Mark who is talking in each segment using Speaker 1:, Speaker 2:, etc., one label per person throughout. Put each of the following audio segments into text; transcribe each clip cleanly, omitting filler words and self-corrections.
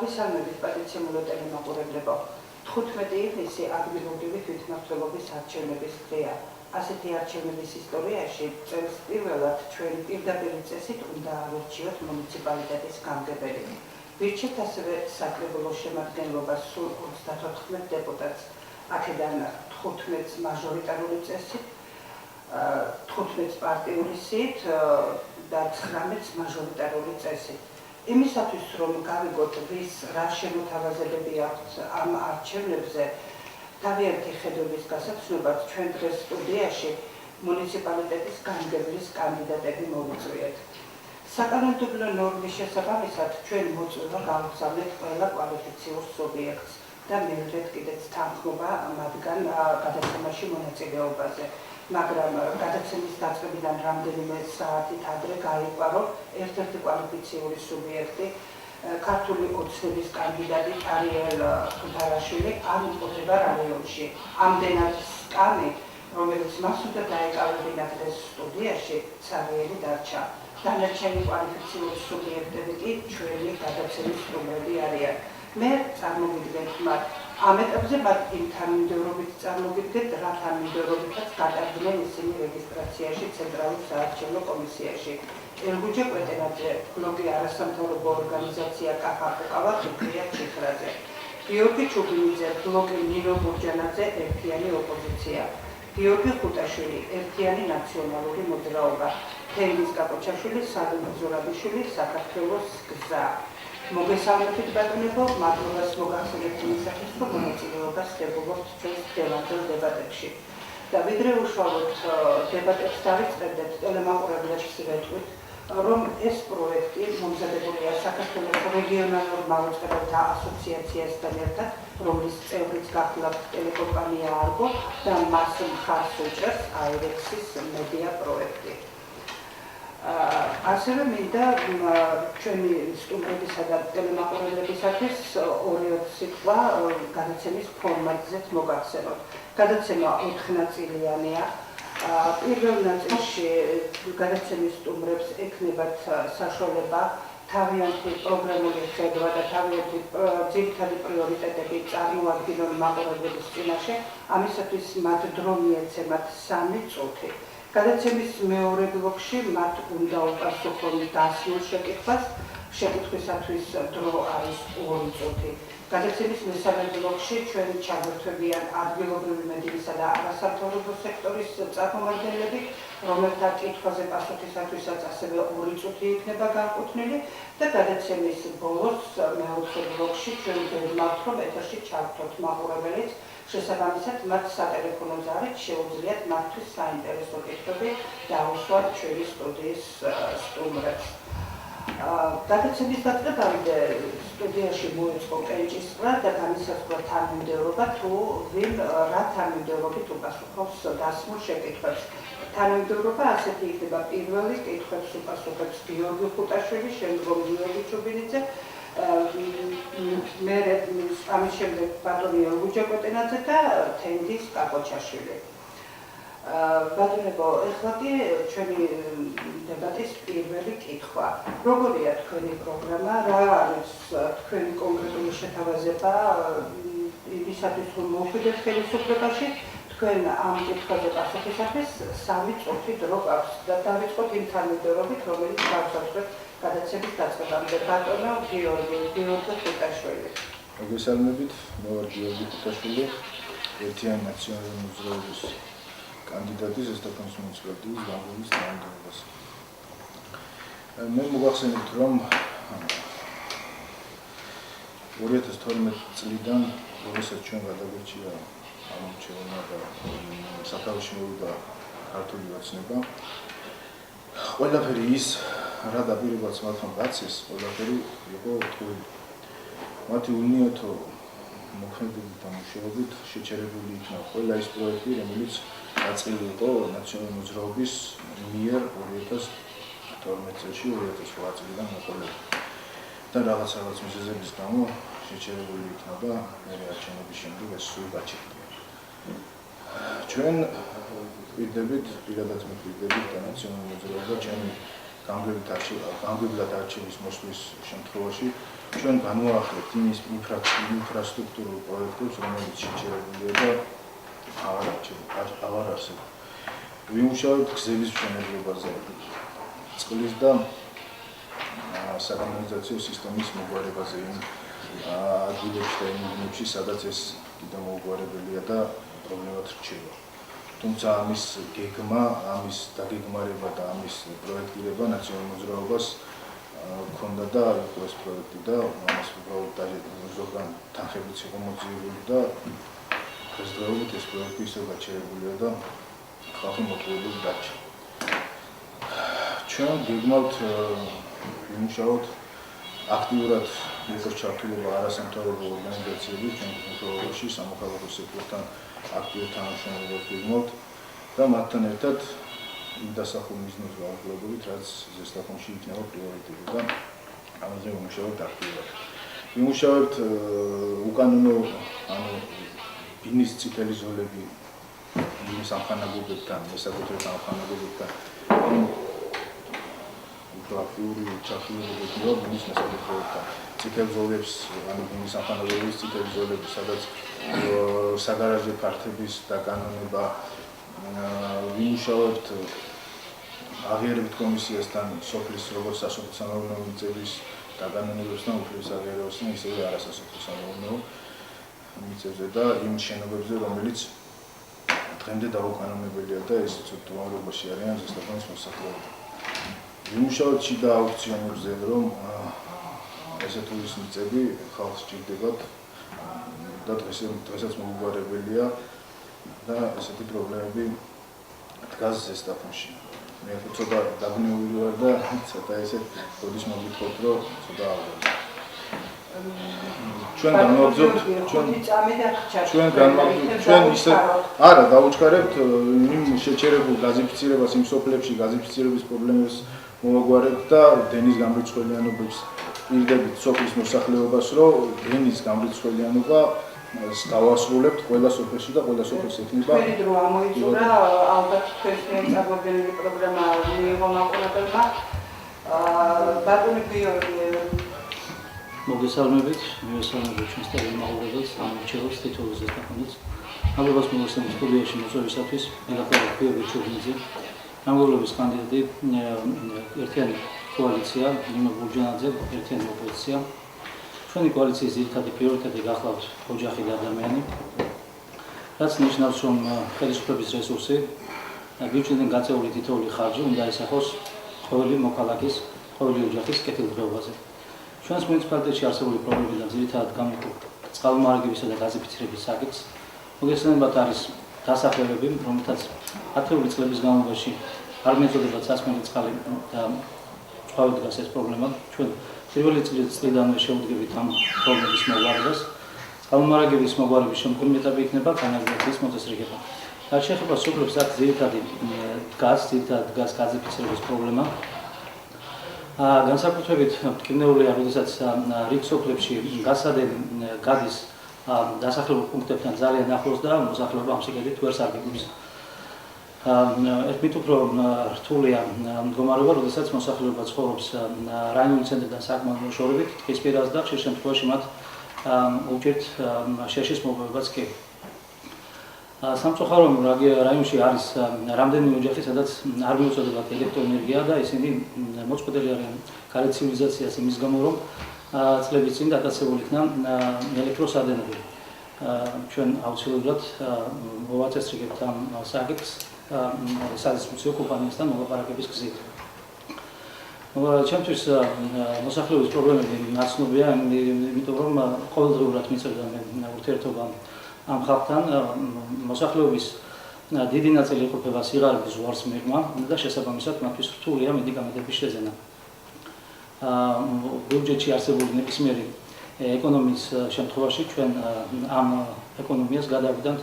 Speaker 1: მოგესალმებით პატიცემულო ტელემაყურებლებო. 15 ივნისი ადგილობრივი თვითმმართველობის არჩევნების დღეა. ასეთი არჩევნების ისტორიაში წელს პირველად ჩვენი პირდაპირ წესით უნდა ავირჩიოთ მუნიციპალიტეტის გამგებელი. ვირჩევთ ასევე საკრებულო შემადგენლობას სულ 34 დეპუტატს, აქედან 15 მაჟორიტარული წესით, 15 პარტიული სიით და 19 მაჟორიტარული წესით. იმისათვის რომ გავიგოთ ვის რა შემოთავაზებები აქვს ამ არჩევნებზე, თავიანთი ხედვების გასაცნობად ჩვენ დღეს სტუდიაში მუნიციპალიტეტის გამგებლის კანდიდატები მოვიწვიეთ. საკანონმდებლო ნორმის შესაბამისად ჩვენ მოწვევა გავგზავნეთ ყველა კვალიფიციურ სუბიექტს და მივიღეთ კიდეც თანხმობა მათგან გადაცემაში მონაწილეობაზე. მაგრამ გადაცემის დაწყებიდან რამდენიმე საათით ადრე გაიყვა, რომ ერთ-ერთი კვალიფიციური სუბიექტი ქართული ოცნების კანდიდატი ტარიელ თუთარაშვილი არ იმყოფება რაიონში. ამდენად სკამი, რომელიც მას უნდა დაეკავებინათ დღეს სტუდიაში, ცარიელი დარჩა. დანარჩენი კვალიფიციური სუბიექტები კი ჩვენი გადაცემის სტუმრები არიან. მე წარმოგიდგენთ მათ. ამ ეტაპზე მათ იმ თანმიმდევრობით წარმოგიდგენთ, რა თანმიმდევრობითაც გადავდნენ ისინი რეგისტრაციაში ცენტრალურ საარჩევნო კომისიაში. ელგუჯე კვეტენაძე, ბლოგი არასამთავრობო ორგანიზაცია კახა-ყუყავა, ფიქრია ჩიხრაძე. გიორგი ჩუბინიძე, ბლოგი ნინო ბურჯანაძე, ერთიანი ოპოზიცია. გიორგი ხუტაშვილი, ერთიანი ნაციონალური მოძრაობა. თენგიზ კაკოჩაშვილი, სალიმ ზურაბიშვილი, საქართველოს გზა. მოგესალმებით ბატონებო, მადლობას მოგახსენებთ იმისათვის, რომ მონაწილეობას ხდებოდით ჩვენს დღევანდელ დებატებში. და ვიდრე უშუალოდ დებატებს დავიწყებდეთ, ტელემაყურებლებს ვეთქვით, რომ ეს პროექტი მომზადებულია საქართველოს რეგიონალურ მაღალმწვერვალთა ასოციაციასთან ერთად, რომლის წევრიც გახლავთ ტელეკომპანია არგო და მას მხარს უჭერს აირექსის მედია პროექტი. ასევე მინდა ჩვენი სტუმრებისა და ტელემაყურებლებისათვის 2 სიტყვა გადაცემის ფორმატზეც მოგახსენოთ. გადაცემა 4 ნაწილიანია. პირველ ნაწილში გადაცემის სტუმრებს ექნებათ საშუალება თავიანთი პროგრამული ხედვა და თავიანთი ძირითადი პრიორიტეტები წარმოადგინონ მაყურებლების წინაშე. ამისათვის მათ დრო მიეცემათ 3 წუთი. გადაცემის მეორე ბლოკში მათ უნდა უპასუხონ დასმულ შეკითხვას, შეკითხვისათვის დრო არის 2 წუთი. გადაცემის მესამე ბლოკში ჩვენ ჩაგვერთვებიან ადგილობრივი მედინისა და არასამთავრობო სექტორის წარმომადგენლები, რომელთა კითხვაზე პასუხისათვისაც ასევე 2 წუთი იქნება განკუთვნილი და გადაცემის ბოლოს მეოთხე ბლოკში ჩვენ ვგრძნობთ, რომ ეთერში ჩავთვალოთ მაყურებელიც, შესაბამისად მათ სატელეფონო ზარით შეუძლიათ მათთვის საინტერესო კითხვები დაუსვათ ჩვენი სტუდიის სტუმრებს. გადაცემის დაწყებამდე სტუდიაში მოეწყო კენჭისყრა და განისაზღვრა თანმიმდევრობა, თუ ვინ რა თანმიმდევრობით უპასუხობს დასმულ შეკითხვებს. თანმიმდევრობა ასეთი იქნება: პირველი კითხვებს უპასუხებს გიორგი ხუტაშვილი, შემდგომ გიორგი ჩუბინიძე, მერე ამის შემდეგ ბატონი ელგუჯე კვეტენაძე და თენგიზ კაკოჩაშვილი. ბატონებო, ეხლა კი ჩვენი დებატის პირველი კითხვა. როგორია თქვენი პროგრამა, რა არის თქვენი კონკრეტული შეთავაზება იმისათვის, რომ მოვხვიდეთ ხელისუფლებაში, თქვენ ამ კითხვაზე პასუხისათვის 3 წუთი დრო გაქვს და დავიწყოთ იმ თანმიმდევრობით, რომელიც გავსაცვლეთ გადაცემის დაწყებამდე. ბატონო გიორგი ხუტაშვილი.
Speaker 2: მოგესალმებით, მე ვარ გიორგი ხუტაშვილი, ერთიანი ნაციონალური მოძრაობის კანდიდატი ზესტაფონის მუნიციპალიტეტის გამგებლის თანამდებობას. მე მოგახსენებთ, რომ 2012 წლიდან, როდესაც ჩვენ გადაგვირჩია ამორჩევნა და სათავეში მოვიდა ქართული ოცნება, ყველაფერი ის, რა დაპირებაც მათთან გაცეს, ყველაფერი იყო ტყუილი. მათი უნიათო მოქმედებით და მუშაობით შეჩერებული იქნა ყველა ის პროექტი, რომელიც დაწყილი იყო ნაციონალური მოძრაობის მიერ 2012 წელს 2008 წლიდან მოყოლებით. და რაღაც მიზეზების გამო შეჩერებული იქნა და მერე არჩევნების შემდეგ ეს სულ გაჩერდა. ჩვენ პირადად მივიდებით და ნაციონალური მოძრაობა ჩემი გამგებლად არჩევის მოსვლის შემთხვევაში ჩვენ განვაახლებთ იმის ინფრასტრუქტურულ პროექტებს, რომელიც შეჩერებულია და აღარ არსებობს. ვიმუშავებთ გზების მშენებლობაზე, წყლის და საკანალიზაციო სისტემის მოგვარებაზე იმ ადგილებში და იმ უბნებში, სადაც ეს კიდევ მოუგვარებელია და პრობლემად რჩება. თუმცა ამის გეგმა, ამის დაგეგმარება და ამის პროექტირება ნაციონალურ მოძრაობას ჰქონდა და იყო ეს პროექტი და ამას უბრალოდ ზოგან თანხებიც იყო მოძიებული და დღესდღეობით ეს პროექტი ისევ გაჩერებულია და ხალხი მოტივებული დარჩა. ჩვენ გეგმავთ ვიმუშაოთ აქტიურად იყოს ჩართულობა არასამთავრობო ორგანიზაციების ჩვენ მუშაობაში სამოქალაქო სექტორთან აქტიურ თანამშრომლობას გეგმავთ და მათთან ერთად იმ დასახულ მიზნებს გავუგებელთ, რაც ზესტაფონში იქნება პრიორიტეტი და ამაზე ვიმუშავებთ აქტიურად. ვიმუშავებთ უკანონო ბინის წითელი ზოლები ბინის ამხანაგობებთან, მესაკუთრებელ ამხანაგობებთან აქტიური ჩართულობა ბინის მესაკუთრებელთან. წითელ ზოლებს, ბინის ამხანაგობების წითელი ზოლები, სადაც საგარაჟე ფართობის დაკანონება ვიმუშავებთ აღიარებით კომისიასთან სოფლის როგორც სასოფლო სამეურნეო მიწების დაკანონებებსთან უფლების აღიარებასთან ისევე არასასოფლო სამეურნეო მიწებზე და იმ შენობებზე, რომელიც დღემდე დაუკანონებელია და ეს ცუდმავლობაში არიან ზესტაფონის მოსახლეობა. ვიმუშავებთ შიდა აუქციონებზე, რომ ესე თუ ის მიწები ხალხს სჭირდებათ და დღესაც მოუგვარებელია და ესეთი პრობლემები დგას ზესტაფონში. მე ცოტა დაბნეული ვარ და ცოტა ესე როდის მოგითხოვთ, რომ ცოტა ავიღოთ. ჩვენ განვაგრძობთ ჩვენ ისე არა დავუჩქარებთ იმ შეჩერებულ გაზიფიცირებას იმ სოფლებში გაზიფიცირების პრობლემებს მოვაგვარებთ და დენის გამრიცხველიანობებს პირდებით სოფლის მოსახლეობას, რომ დენის გამრიცხველიანობა დავასრულებთ ყველა სოფელში და ყველა სოფელს ექნება.
Speaker 1: Თქვენი დრო ამოიწურა, ალბათ თქვენს წარგობილი პროგრამა მიიღო მაყურებელმა. ბატონი გიორგი
Speaker 3: მოგესალმებით, მივესალმებით ჩვენს ტელემაყურებელს, ამორჩეულს თითოეულ ზესტაფონს. მადლობას მოგესალმებით სტუდიაში მოწვევისათვის, მეგახალხო გიორგი ჩურნიძე. გამგებლობის კანდიდატი ერთიანი კოალიცია, ნინო ბურჯანაძე, ერთიანი ოპოზიცია. ჩვენი კოალიციის ძირითადი პრიორიტეტი გახლავთ ოჯახი და ადამიანი. რაც ნიშნავს, რომ ხელისუფლების რესურსი ბიუჯეტიდან გაწეული თითოეული ხარჯი უნდა ესახოს ყოველი მოქალაქის, ყოველი ოჯახის კეთილდღეობაზე. ჩვენს მუნიციპალიტეტში არსებული პრობლემებიდან ძირითადად გამოყენებით წყალმომარაგებისა და გაზიფიცირების საკითხს. მოგესალმებით არის დასახლებები, რომელთაც ათეული წლების განმავლობაში არ მეწოდება სასმელი წყალი და წყალით დგას ეს პრობლემა. ჩვენ პირველი წლიდანვე შევდგებით ამ პრობლემის მოგვარებას. წყალმომარაგების მოგვარების შემდგომი ეტაპი იქნება კანალიზაციის მოწესრიგება. რაც შეეხება სოფლებს, აქ ძირითადად დგას გაზიფიცირების პრობლემა. განსაკუთრებით მტკივნეულია, როდესაც რიგ სოფლებში გასადენი გადის დასახლებულ პუნქტებთან ძალიან ახლოს და მოსახლეობა ამ სიგელით ვერ სარგებლობს. ერთმით უფრო რთულია მდგომარეობა, როდესაც მოსახლეობა ცხოვრობს რაიონის ცენტრიდან საკმაოდ მოშორებით, ტყის პირას და ხშირ შემთხვევაში მათ უჭირთ შეშის მოპოვებაც კი. სამწუხაროდ რაიონში არის რამდენიმე ოჯახი, სადაც არ მიუწოდებათ ელექტროენერგია და ისინი მოწყვეტილი არიან გარეთ ცივილიზაციას იმის გამო, რომ წლების წინ დაკაცებული იქნა ელექტროსადენები. ჩვენ აუცილებლად მოვაწესრიგებთ ამ საკითხს სადისმუსიო კომპანიასთან მოლაპარაკების გზით. ჩემთვის მოსახლეობის პრობლემები ნაცნობია, იმიტომ რომ ყოველდღიურად მიწევდა მე ურთიერთობა ამ ხალხთან. მოსახლეობის დიდი ნაწილი იყოფება სიღარიბის ზღვარს მიღმა და შესაბამისად მათთვის რთულია მედიკამენტების შეძენა. ბიუჯეტში არსებული ნებისმიერი ეკონომიის შემთხვევაში ჩვენ ამ ეკონომიას გადავიდანთ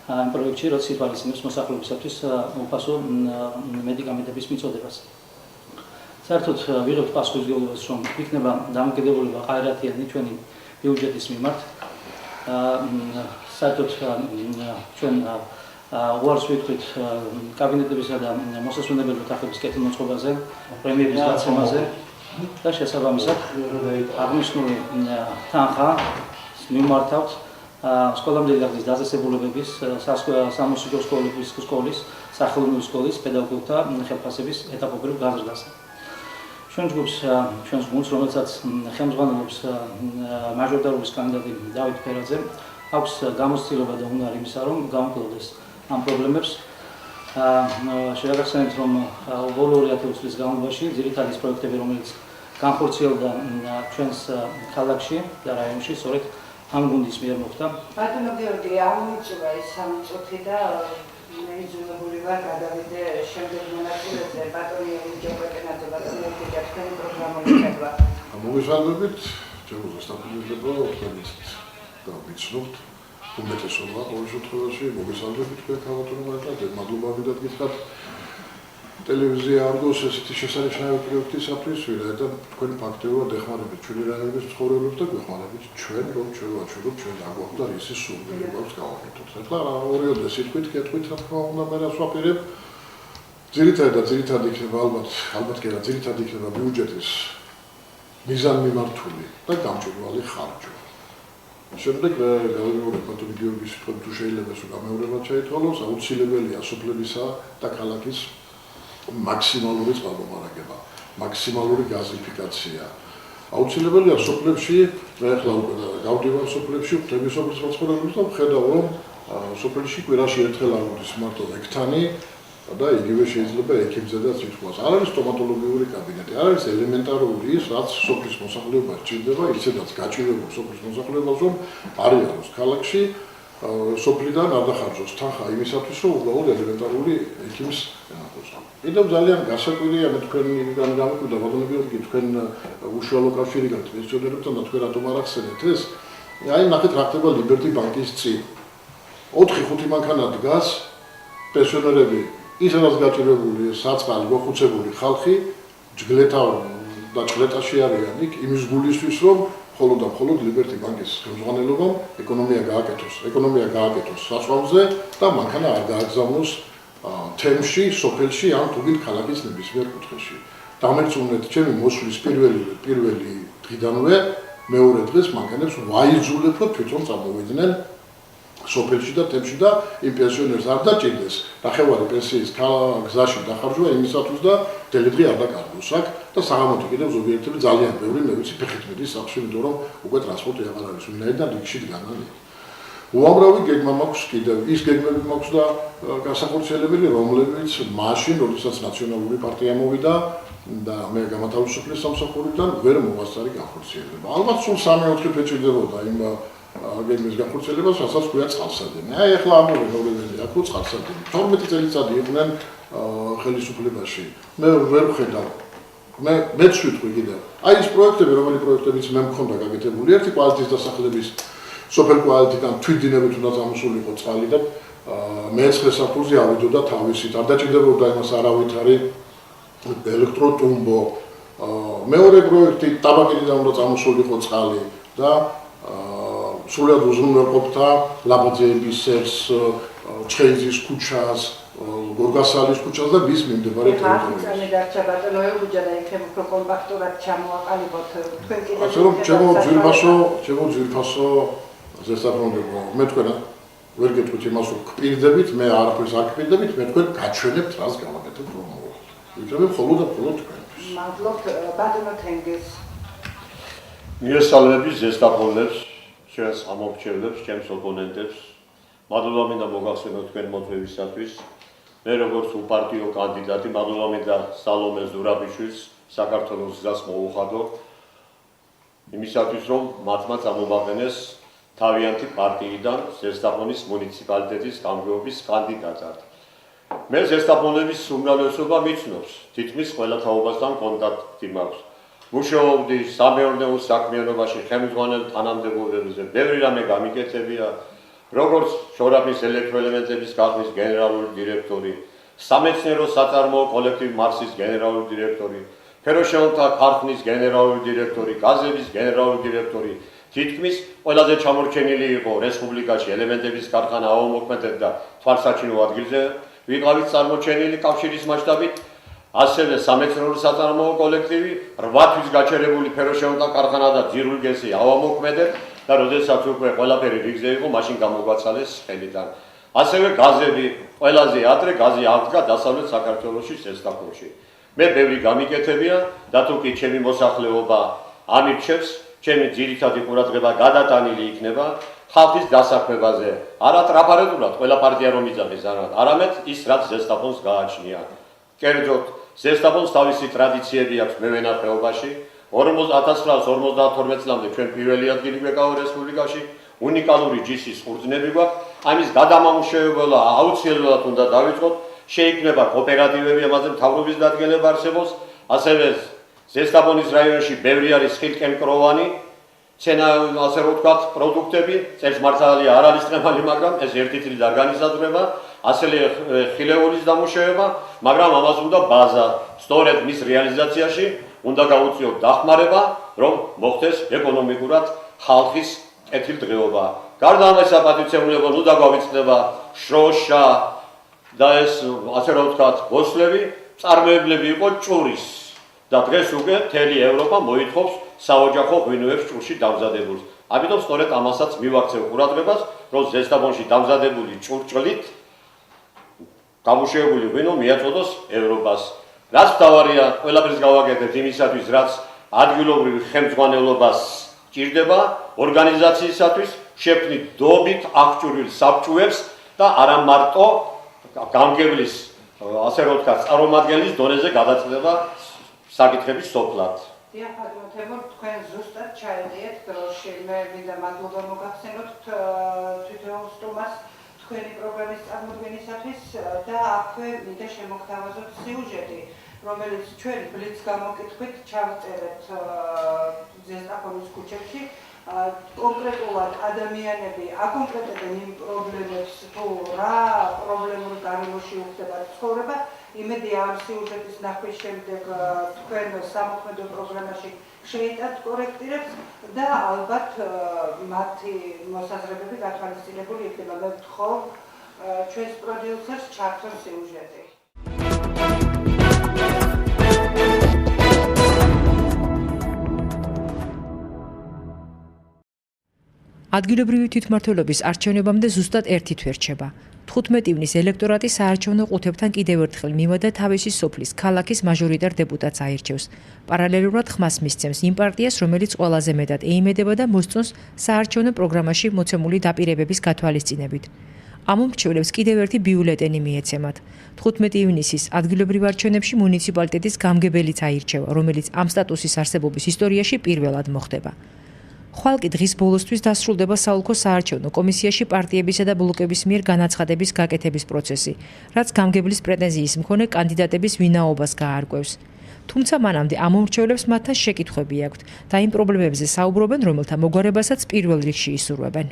Speaker 3: ამ პროექტში, რაც ითვალისწინებს მოსახლეობისათვის უფასო მედიკამენტების მიწოდებას. საერთოდ ვიღებთ პასუხისმგებლობას, რომ იქნება დამოკიდებულება ყაერათიანი ჩვენი ბიუჯეტის მიმართ. საერთოდ ჩვენ უარს ვიტყვით კაბინეტებისა და მოსასვენებელი ოთახების კეთილმოწყობაზე, პრემიერის გაცემაზე და შესაბამისად აღნიშნული თანხა მიმართავთ სკოლამდელი დახდის დაწესებულებების სამუსიკო სკოლის, სახელმწიფო სკოლის პედაგოგთა ხელფასების ეტაპობრივ გაზრდაზე. ჩვენ გუნდს, რომელსაც ხელმძღვანელობს მაჟორიტარობის კანდიდატი დავით ფერაძე, აქვს გამოცდილება და უნარი იმისა, რომ გამკლავდეს ამ პრობლემებს. შეგახსენებთ, რომ ბოლო 2020 წლის განმავლობაში ძირითადი პროექტები, რომელიც განხორციელდა ჩვენს ქალაქში და რაიონში, სწორედ ამ გუნდის მიერ მოხდა.
Speaker 1: ბატონო გიორგი, ამოიწურა ეს სამი წუთი და მე იძულებული ვარ გადავიდე შემდეგ მონაწილეზე. ბატონი ჯობრაკენაძე, ბატონი ეკეჯა თქვენი პროგრამული ხედვა.
Speaker 4: მოგესალმებით, ჩემო ზესტაფონებლებო, თქვენით და ვიცნობთ უმეტესობა ყოველ შემთხვევაში მოგესალმებით თქვენ თავმოყრილობთ, მადლობა გითხრათ გითხრათ ტელევიზია არგოს ესეთი შესანიშნავი პროექტისათვის, ვინაიდან თქვენ ფაქტობრივად ეხმარებით ჩვენი რაიონის მცხოვრებლებს და გვეხმარებით ჩვენ, რომ ჩვენ ვაჩვენოთ ჩვენ აგვაქვს და ისი სურვილი გვაქვს გავაკეთოთ. ახლა ორიოდე სიტყვით კეთვით რა თქმა უნდა მე რას ვაპირებ. ძირითადად იქნება ალბათ კი რა, ძირითადად იქნება ბიუჯეტის მიზანმიმართული და გამჭვირვალე ხარჯვა. შემდეგ გავიმეორებ ბატონი გიორგის სიტყვით, თუ შეიძლება ეს გამეორებად შეითვალოს, აუცილებელია სოფლებისა და ქალაქის მაქსიმალური წყალმომარაგება, მაქსიმალური გაზიფიკაცია. აუცილებელია სოფლებში, მე ახლა უკვე გავდივარ სოფლებში, ხვდები სოფლის მაცხოვრებლებს და ვხედავ, რომ სოფელში კვირაში ერთხელ აღმოდის მარტო ექთანი და იგივე შეიძლება ექიმზედაც ითქვას. არ არის სტომატოლოგიური კაბინეტი, არ არის ელემენტარული ის, რაც სოფლის მოსახლეობას ჭირდება, ისედაც გაჭირვებულ სოფლის მოსახლეობას, რომ არიანოს ქალაქში სოფლიდან არ დახარჯოს თანხა იმისათვის, რომ უბრალოდ ელემენტარული ექიმის ენახოს. კიდევ ძალიან გასაკვირია მე თქვენგან გამიკვირდა ბატონო გიორგი, თქვენ უშუალო კავშირი გაქვთ პენსიონერებთან და თქვენ რატომ არ ახსენეთ ეს? აი ნახეთ რა ხდება ლიბერტი ბანკის წინ. 4-5 მანქანა დგას პენსიონერები, ისედაც გაჭირვებული, საწყალი, მოხუცებული ხალხი, ჯგლეთავ და ჭლეტაში არიან იქ იმის გულისთვის, რომ მხოლოდ და მხოლოდ ლიბერტი ბანკის ხელმძღვანელობამ ეკონომია გააკეთოს საწვავზე და მანქანა არ გააგზავნოს თემში, სოფელში ან თუგით ქალაქის ნებისმიერ კუთხეში. დამერწმუნეთ ჩემი მოსვლის პირველი დღიდანვე მეორე დღეს მანქანებს ვაიძულებ, რომ თვითონ წამოვიდნენ სოფელში და თემში და იმ პენსიონერს არ დაჭირდეს ნახევარი პენსიის გზაში დახარჯვა იმისათვის და დელედრი არ დაკარგოს აქ და საღამოთი კიდევ ზოგიერთები ძალიან ბევრი მე ვიცი ფეხით მიდის სახლში, იმიტომ რომ უკვე ტრანსპორტი აღარ არის ვინაიდან რიგში დგანან. უამრავი გეგმა მაქვს კიდევ, ის გეგმები მაქვს და განსახორციელებელი, რომლებიც მაშინ, როდესაც ნაციონალური პარტია მოვიდა და მე გამათავისუფლეს სამსახურიდან, ვერ მოვასწარი განხორციელება. ალბათ სულ 3-4 თვე ჭირდებოდა იმ გეგმის განხორციელებას, რასაც ქვია წყალსადენი. აი ახლა ამოვიდოდნენ აქ წყალსადენი. 12 წელიწადი იყვნენ ხელისუფლებაში. მე ვერ ვხედავ. მეც ვიტყვი კიდევ. აი ეს პროექტები, რომელი პროექტებიც მე მქონდა გაკეთებული, ერთი კვალიტეტის დასახლების სოფელ კვალიტეტიდან თვითდინებით უნდა წამოსულიყო წყალი და მეცხრე საფუძვლზე ავიდოდა თავისით. არ დაჭირდებოდა იმას არავითარი ელექტროტუმბო. მეორე პროექტი ტაბაკიდან უნდა წამოსულიყო წყალი და სრულად უზრუნველყოფდა ლაბაძეების სერს, ჩხეიძის ქუჩას, გორგასალის ქუჩას და მის მიმდებარე ტერიტორიას.
Speaker 1: ახლა დარჩა ბატონო ელუჯა და იქნებ უფრო კომპაქტურად ჩამოაყალიბოთ თქვენ კიდევ.
Speaker 4: ასე რომ ჩემო ძვირფასო ზესტაფონებო, მე თქვენ ვერ გეტყვით იმას, რომ გპირდებით, მე არაფერს არ გპირდებით, მე თქვენ გაჩვენებთ, რას გავაკეთებ რომ მოვა. ვიჭრები მხოლოდ და მხოლოდ თქვენთვის.
Speaker 1: მადლობთ ბატონო თენგეს.
Speaker 5: მიესალმები ზესტაფონებს, ჩვენს ამომრჩევლებს, ჩემს ოპონენტებს. მადლობა მინდა მოგახსენოთ თქვენ მოწვევისათვის. მე როგორც უპარტიო კანდიდატი, მადლობა მინდა სალომე ზურაბიშვილს, საქართველოს გზას მოუხადო იმისათვის, რომ მათმა წამომაყენეს თავიანთი პარტიიდან ზესტაფონის მუნიციპალიტეტის გამგეობის კანდიდატად. მე ზესტაფონების უმრავლესობა მიცნობს, თითქმის ყველა თაობასთან კონტაქტი მაქვს. მუშაობდი სამეურნეო საქმიანობაში ხელმძღვანელ თანამდებობებზე, ბევრი რამე გამიკეთებია, როგორც შორაპის ელექტროელემენტების გახსნის გენერალური დირექტორი, სამეცნიერო საწარმოო კოლექტივ მარსის გენერალური დირექტორი, ფეროშეონთა ქარხნის გენერალური დირექტორი, გაზების გენერალური დირექტორი, თითქმის ყველაზე ჩამორჩენილი იყო რესპუბლიკაში ელემენტების ქარხანა ავადმოქმედად და თვალსაჩინო ადგილზე ვიყავით წარმოჩენილი კავშირის მასშტაბით, ასევე სამეცნიერო საწარმოო კოლექტივი, 8 თვის გაჩერებული ფეროშეონთა ქარხანა და ძირულგესი ავადმოქმედად და როდესაც უკვე ყველაფერი რიგზე იყო, მაშინ გამოგვაცალეს ხელიდან. ასევე გაზები, ყველაზე ადრე გაზი აღდგა დასავლეთ საქართველოში ზესტაფონში. მე ბევრი გამიკეთებია და თუ კი ჩემი მოსახლეობა ამირჩევს, ჩემი ძირითადი ყურადღება გადატანილი იქნება ხალხის დასაქმებაზე. არა ტრაფარეტულად ყველა პარტია რომ იძახის, არამედ ის რაც ზესტაფონს გააჩნია. კერძოდ, ზესტაფონს თავისი ტრადიციები აქვს მევენახეობაში. 1952 წლამდე ჩვენ პირველი ადგილი გვეკავა რესპუბლიკაში, უნიკალური ჯიშის ხურძნები გვაქვს. ამის გადამამუშავებლად აუცილებლად უნდა დავიწყოთ, შეიქმნება კოოპერატივები, ამაზე მთავრობის დადგენილება არსებობს, ასევე ზესტაფონის რაიონში ბევრი არის ხილკენკროვანი, ცენა ასე რომ ვთქვათ, პროდუქტები, წელს მართალია არ არის წნევალი, მაგრამ ეს ერთი წლით არ განისაზღვრება, ასევე ხილეულის დამუშავება, მაგრამ ამას უნდა ბაზა. სწორედ მის რეალიზაციაში უნდა გაუწიოთ დახმარება, რომ მოხდეს ეკონომიკურად ხალხის კეთილდღეობა. გარდა ამისა, პატივცემულებო, ნუ დაგვავიწყდება შროშა და ეს ასე რომ ვთქვათ, ბოსლები, წარმოებლები იყო ჭურის. და დღეს უკვე მთელი ევროპა მოითხოვს საოჯახო ღვინოებს ჭურში დამზადებულს. ამიტომ სწორედ ამასაც მივაქცევ ყურადღებას, რომ ზესტაფონში დამზადებული ჭურჭლით დამუშავებული ღვინო მიაწოდოს ევროპას. რაც მთავარია, ყველაფერს გავაკეთებთ იმისათვის, რაც ადგილობრივ ხელმძღვანელობას ჭირდება ორგანიზაციისათვის, შექმნით დობით აღჭურვილ საბჭოებს და არა მარტო გამგებლის, ასე რომ ვთქვათ, წარმომადგენლის დონეზე გადაწყდება საკითხების სოფლად.
Speaker 1: დიახ, ბატონო თემურ, თქვენ ზუსტად ჩაედიეთ დროში. მე მინდა მადლობა მოგახსენოთ თვითონ სტუმარს თქვენი პროგრამის წარმოდგენისათვის და აქვე მინდა შემოგთავაზოთ სიუჟეტი, რომელიც ჩვენ ბლიც გამოკითხვით ჩავწერეთ ზესტაფონის ქუჩებში. კონკრეტულად ადამიანები აკონკრეტებენ იმ პრობლემებს, თუ რა პრობლემურ გარემოში უხდება ცხოვრება. იმედია ამ სიუჟეტის ნახვის შემდეგ თქვენ სამოქმედო პროგრამაში შეიტანთ კორექტირებს და ალბათ მათი მოსაზრებები გათვალისწინებული იქნება. მე ვთხოვ ჩვენს პროდიუსერს ჩართოს სიუჟეტი.
Speaker 6: ადგილობრივი თვითმმართველობის არჩევნებამდე ზუსტად 1 თვე რჩება. 15 ივნის ელექტორატი საარჩევნო ყუთებთან კიდევ ერთხელ მივადა თავისი სოფლის, ქალაქის მაჟორიტარ დეპუტატს აირჩევს. პარალელურად ხმას მისცემს იმ პარტიას, რომელიც ყველაზე მეტად ეიმედება და მოსწონს საარჩევნო პროგრამაში მოცემული დაპირებების გათვალისწინებით. ამ მომრჩევლებს კიდევ ერთი ბიულეტენი მიეცემათ. 15 ივნისის ადგილობრივ არჩევნებში მუნიციპალიტეტის გამგებელიც აირჩევა, რომელიც ამ სტატუსის არსებობის ისტორიაში პირველად მოხდება. ხვალკი დღის ბოლოსთვის დასრულდება საოლქო საარჩევნო კომისიაში პარტიებისა და ბლოკების მიერ განაცხადების გაკეთების პროცესი, რაც გამგებლის პრეტენზიის მქონე კანდიდატების ვინაობას გაარკვევს. თუმცა მანამდე ამ მომრჩევლებს მათთან შეკითხვები აქვთ და იმ პრობლემებზე საუბრობენ, რომელთა მოგვარებასაც პირველ რიგში ისურვებენ.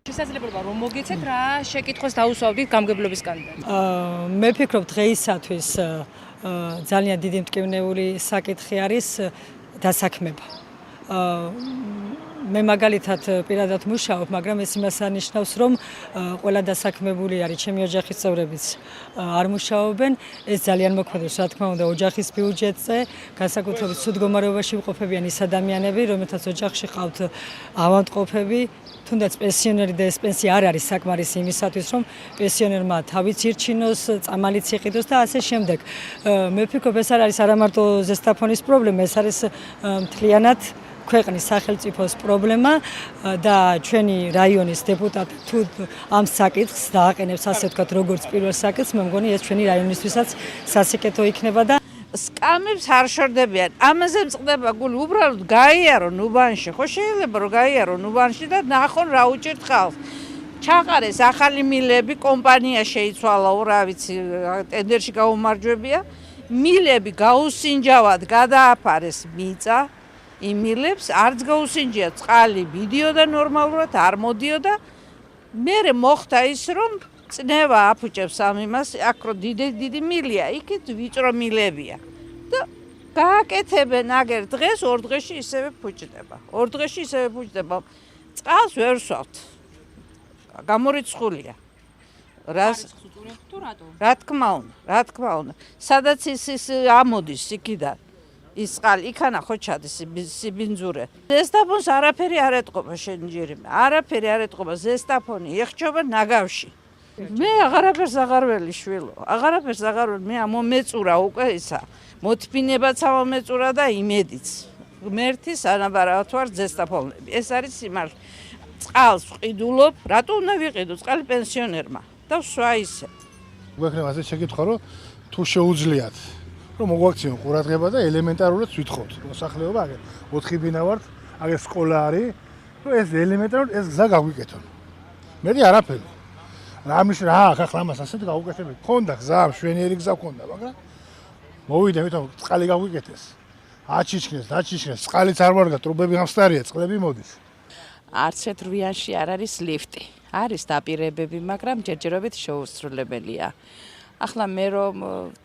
Speaker 6: შესაძლებლობა რომ მოგეცეთ რა შეკითხვას დაუსვავდით გამგებლობის კანდიდატს?
Speaker 7: მე ვფიქრობ დღეისათვის ძალიან დიდი მტკივნეული საკითხი არის დასაქმება. მე მაგალითად პირადად მუშაობ, მაგრამ ეს იმას ანიშნავს, რომ ყველა დასაქმებული არის, ჩემი ოჯახის წევრებიც არ მუშაობენ. ეს ძალიან მოქმედებს, რა თქმა უნდა, ოჯახის ბიუჯეტზე, განსაკუთრებით სულ მდგომარეობაში მყოფებიან ის ადამიანები, რომელთაც ოჯახში ყავთ ავადმყოფები, თუნდაც პენსიონერი და ეს პენსია არ არის საკმარისი იმისათვის, რომ პენსიონერმა თავიც ირჩინოს, წამალიც იყიდოს და ასე შემდეგ. მე ვფიქრობ, ეს არ არის არა მარტო ზესტაფონის პრობლემა, ეს არის მთლიანად ქვეყნის სახელმწიფოს პრობლემა და ჩვენი რაიონის დეპუტატი თუ ამ საკითხს დააყენებს, ასე ვთქვათ, როგორც პირველ საკითხს, მე მგონი ეს ჩვენი რაიონისთვისაც სასიკეთო იქნება და
Speaker 8: სკამებს არ შორდებიან. ამაზე მწყდება გული, უბრალოდ გაიარო ნუბანში. ხო შეიძლება რომ გაიარო ნუბანში და ნახონ რა უჭირთ ხალხს. ჩაყარეს ახალი მილები, კომპანია შეიცვალაო, რა ვიცი, ტენდერში გაუმარჯვებია. მილები გაუსინჯავად გადააფარეს მიწა. იმილებს არც გაუსინჯია წყალი, მიდიოდა ნორმალურად, არ მოდიოდა. მერე მოხდა ის, რომ წნევა აფუჭებს ამ იმას, აქ რო დიდი მილია, იქით ვიწრო მილებია. და გააკეთებენ აგერ დღეს 2 დღეში ისევე ფუჭდება. 2 დღეში ისევე ფუჭდება. წყალს ვერ ვსვავთ. გამორიცხულია. რა თქმა უნდა. სადაც ის ამოდის იქიდან. ის წყალი იქანა ხო ჩადის სიბინძურე. ზესტაფონს არაფერი არ ეტყობა შენ ჯერიმე. არაფერი არ ეტყობა ზესტაფონი ეხჭობა ნაგავში. მე აღარაფერს აღარ ველი შვილო. აღარაფერს აღარ ველი. მე მომეწურა უკვე ისა. მოთფინებაც ამომეწურა და იმედიც. ღმერთის ანაბარავთ ვარ ზესტაფონები. ეს არის სიმართლე. წყალს ვყიდულობ, რატო უნდა ვიყიდო წყალი პენსიონერმა? და ვსვა ისე.
Speaker 9: გვექნება ასე შეკითხვა, რომ თუ შეუძლიათ, რომ მოგვაქციონ ყურადღება და ელემენტარულად ვითხოვთ. მოსახლეობა აგერ 4 ბინა ვართ, აგერ სკოლა არის, რომ ეს ელემენტარულად ეს გზა გაგვიკეთონ. მეტი არაფერი. რა ახლა ამას ასეთი გაუკეთებთ. ქონდა გზა, მშვენიერი გზა ქონდა, მაგრამ მოვიდა მეთქო წყალი გაგვიკეთეს. აჩიჩქნეს, წყალიც არ ვარგა, ტრუბები გამსტარია, წყლები მოდის.
Speaker 10: არც ერთ რვიანში არ არის ლიფტი. არის დაპირებები, მაგრამ ჯერჯერობით შეუსრულებელია. ახლა მე რომ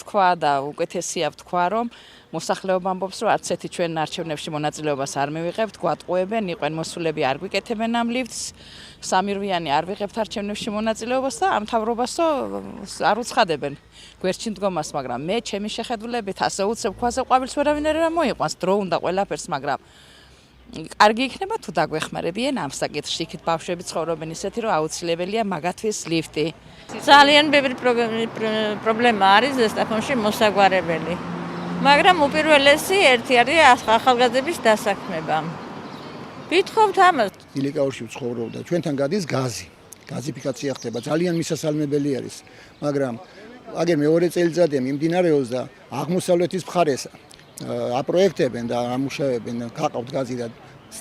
Speaker 10: თქვა და უკეთესია ვთქვა, რომ მოსახლეობა ამბობს, რომ არც ერთი ჩვენ არჩევნებში მონაწილეობას არ მივიღებთ, გვატყუებენ, იყვენ მოსულები არ გვიკეთებენ ამ ლიფტს, სამირვიანი არ ვიღებთ არჩევნებში მონაწილეობას და ამ მთავრობასო არ უცხადებენ გვერდში მდგომას, მაგრამ მე ჩემი შეხედულებით ასე უცებ ქვაზე ყვავილს ვერავინ არ მოიყვანს, დრო უნდა ყველაფერს, მაგრამ კარგი იქნება თუ დაგვეხმარებიან ამ საკითხში, იქით ბავშვები ცხოვრობენ ისეთი, რომ აუცილებელია მაგათვის ლიფტი.
Speaker 11: ძალიან ბევრი პრობლემა არის ზესტაფონში მოსაგვარებელი. მაგრამ უპირველესი ერთი არის ახალგაზრდების დასაქმება. ვითხოვთ ამას.
Speaker 12: ილიკაურში ვცხოვრობდა, ჩვენთან გადის გაზი. გაზიფიკაცია ხდება, ძალიან მისასალმებელი არის, მაგრამ აგერ მეორე წელიწადია მიმდინარეობს და აღმოსავლეთის მხარეს აპროექტებენ და ამუშავებენ, გაყავთ გაზი და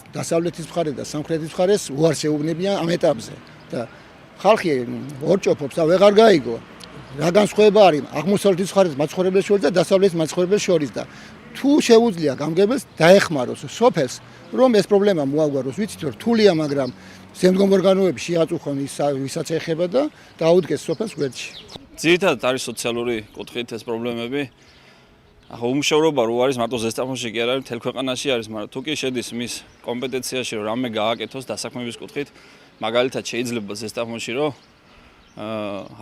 Speaker 12: დასავლეთის მხარე და სამხრეთის მხარეს უარს ეუბნებიან ამ ეტაპზე და ხალხი ორჭოფობს და ვეღარ გაიგო. რა განსხვავება არის აღმოსავლეთის მხარეს მაცხოვრებელს შორის და დასავლეთის მაცხოვრებელს შორის და თუ შეუძლია გამგებელს დაეხმაროს სოფელს, რომ ეს პრობლემა მოაგვაროს. ვიცით რომ რთულია, მაგრამ შემდგომ ორგანოები შეაწუხონ ვისაც ეხება და დაუდგეს სოფელს გვერდში.
Speaker 13: ძირითადად არის სოციალური კუთხით ეს პრობლემები. ახლა უმუშევრობა რო არის მარტო ზესტაფონში კი არ არის, მთელ ქვეყანაში არის, მაგრამ თუ კი შედის მის კომპეტენციაში რომ რამე გააკეთოს დასაქმების კუთხით, მაგალითად შეიძლება ზესტაფონში რომ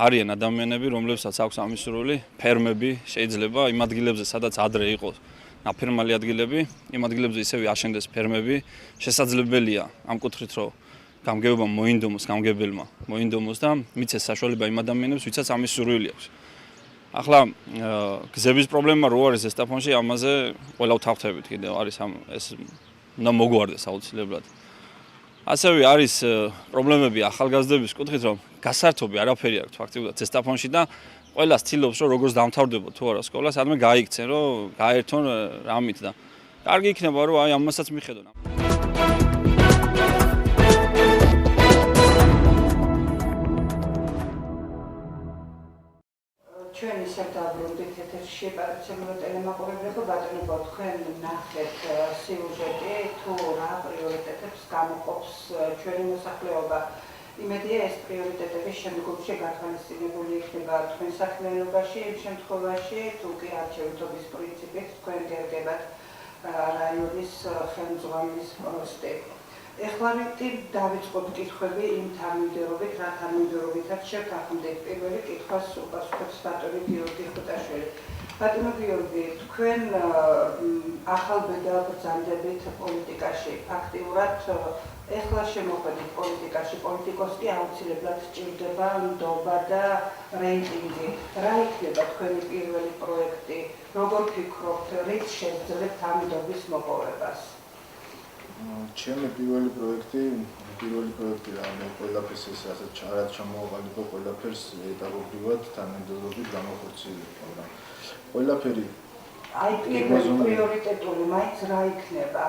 Speaker 13: არიან ადამიანები, რომლებსაც აქვს ამის სურვილი, ფერმები შეიძლება იმ ადგილებზე, სადაც ადრე იყო ნაფერმალი ადგილები, იმ ადგილებზე ისევე აშენდეს ფერმები, შესაძლებელია ამ კუთხით რომ გამგებელმა მოინდომოს და მიცეს საშუალება იმ ადამიანებს, ვისაც ამის სურვილი აქვს. ახლა გზების პრობლემა რო არის ზესტაფონში, ამაზე ყველა ვთანხმდებით კიდევ არის ეს უნდა მოგვარდეს აუცილებლად. ასევე არის პრობლემები ახალგაზრდების კუთხით, რომ გასართობი არაფერი აქვს ფაქტიურად ზესტაფონში და ყველა ცდილობს რომ როგორც დამთავრდება თუ არა სკოლა, სადმე გაიქცენ, რომ გაერთონ რამით და კარგი იქნება რომ აი ამასაც მიხედონ.
Speaker 1: ჩვენ ისევ დავბრუნდით ეთერში პარალელურ ტელემაყურებლებო ბატონებო, თქვენ ნახეთ სიუჟეტი თუ რა პრიორიტეტებს გამოყოფს ჩვენი მოსახლეობა. იმედია ეს პრიორიტეტები შემდგომში გათვალისწინებული იქნება თქვენ საქმიანობაში, იმ შემთხვევაში თუ კი არჩევნების პრინციპით თქვენ გერგებათ რაიონის ხელმძღვანელის პოსტი. ეხლა დავიწყოთ კითხვები იმ თანმიმდევრობით, რა თანმიმდევრობითაც შევთანხმდით. პირველი კითხვას უპასუხებს ბატონი გიორგი ხუტაშვილი. ბატონო გიორგი, თქვენ ახალბედა ბრძანდებით პოლიტიკაში, ფაქტიურად ეხლა შემოხვედით პოლიტიკაში, პოლიტიკოს კი აუცილებლად სჭირდება ნდობა და რეიტინგი. რა იქნება თქვენი პირველი პროექტი? როგორ ფიქრობთ, რით შეძლებთ ამ ნდობის მოპოვებას?
Speaker 2: ჩემი პირველი პროექტი რა მე ყველაფერს ეს ასე რაც ჩამოვაყალიბო ყველაფერს ეტაპობრივად თანამდებობით გამახორციელებ, მაგრამ ყველაფერი
Speaker 1: აი პრიორიტეტული მაინც რა იქნება?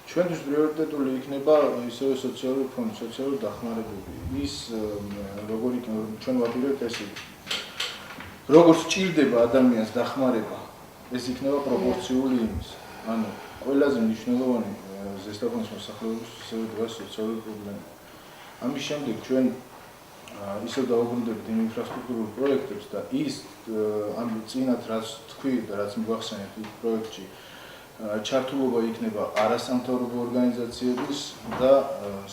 Speaker 2: ჩვენთვის პრიორიტეტული იქნება ისევე სოციალური ფონდი, სოციალური დახმარებები. ის როგორი ჩვენ ვაპირებთ ესე როგორც სჭირდება ადამიანს დახმარება, ეს იქნება პროპორციული იმის. ანუ ყველაზე მნიშვნელოვანი ზესტაფონის მოსახლეობის ისევე დგას სოციალური პრობლემა. ამის შემდეგ ჩვენ ისევ დავუბრუნდებით იმ ინფრასტრუქტურულ პროექტებს და ის ამ წინათ რაც თქვი და რაც მოგახსენეთ ის პროექტში ჩართულობა იქნება არასამთავრობო ორგანიზაციების და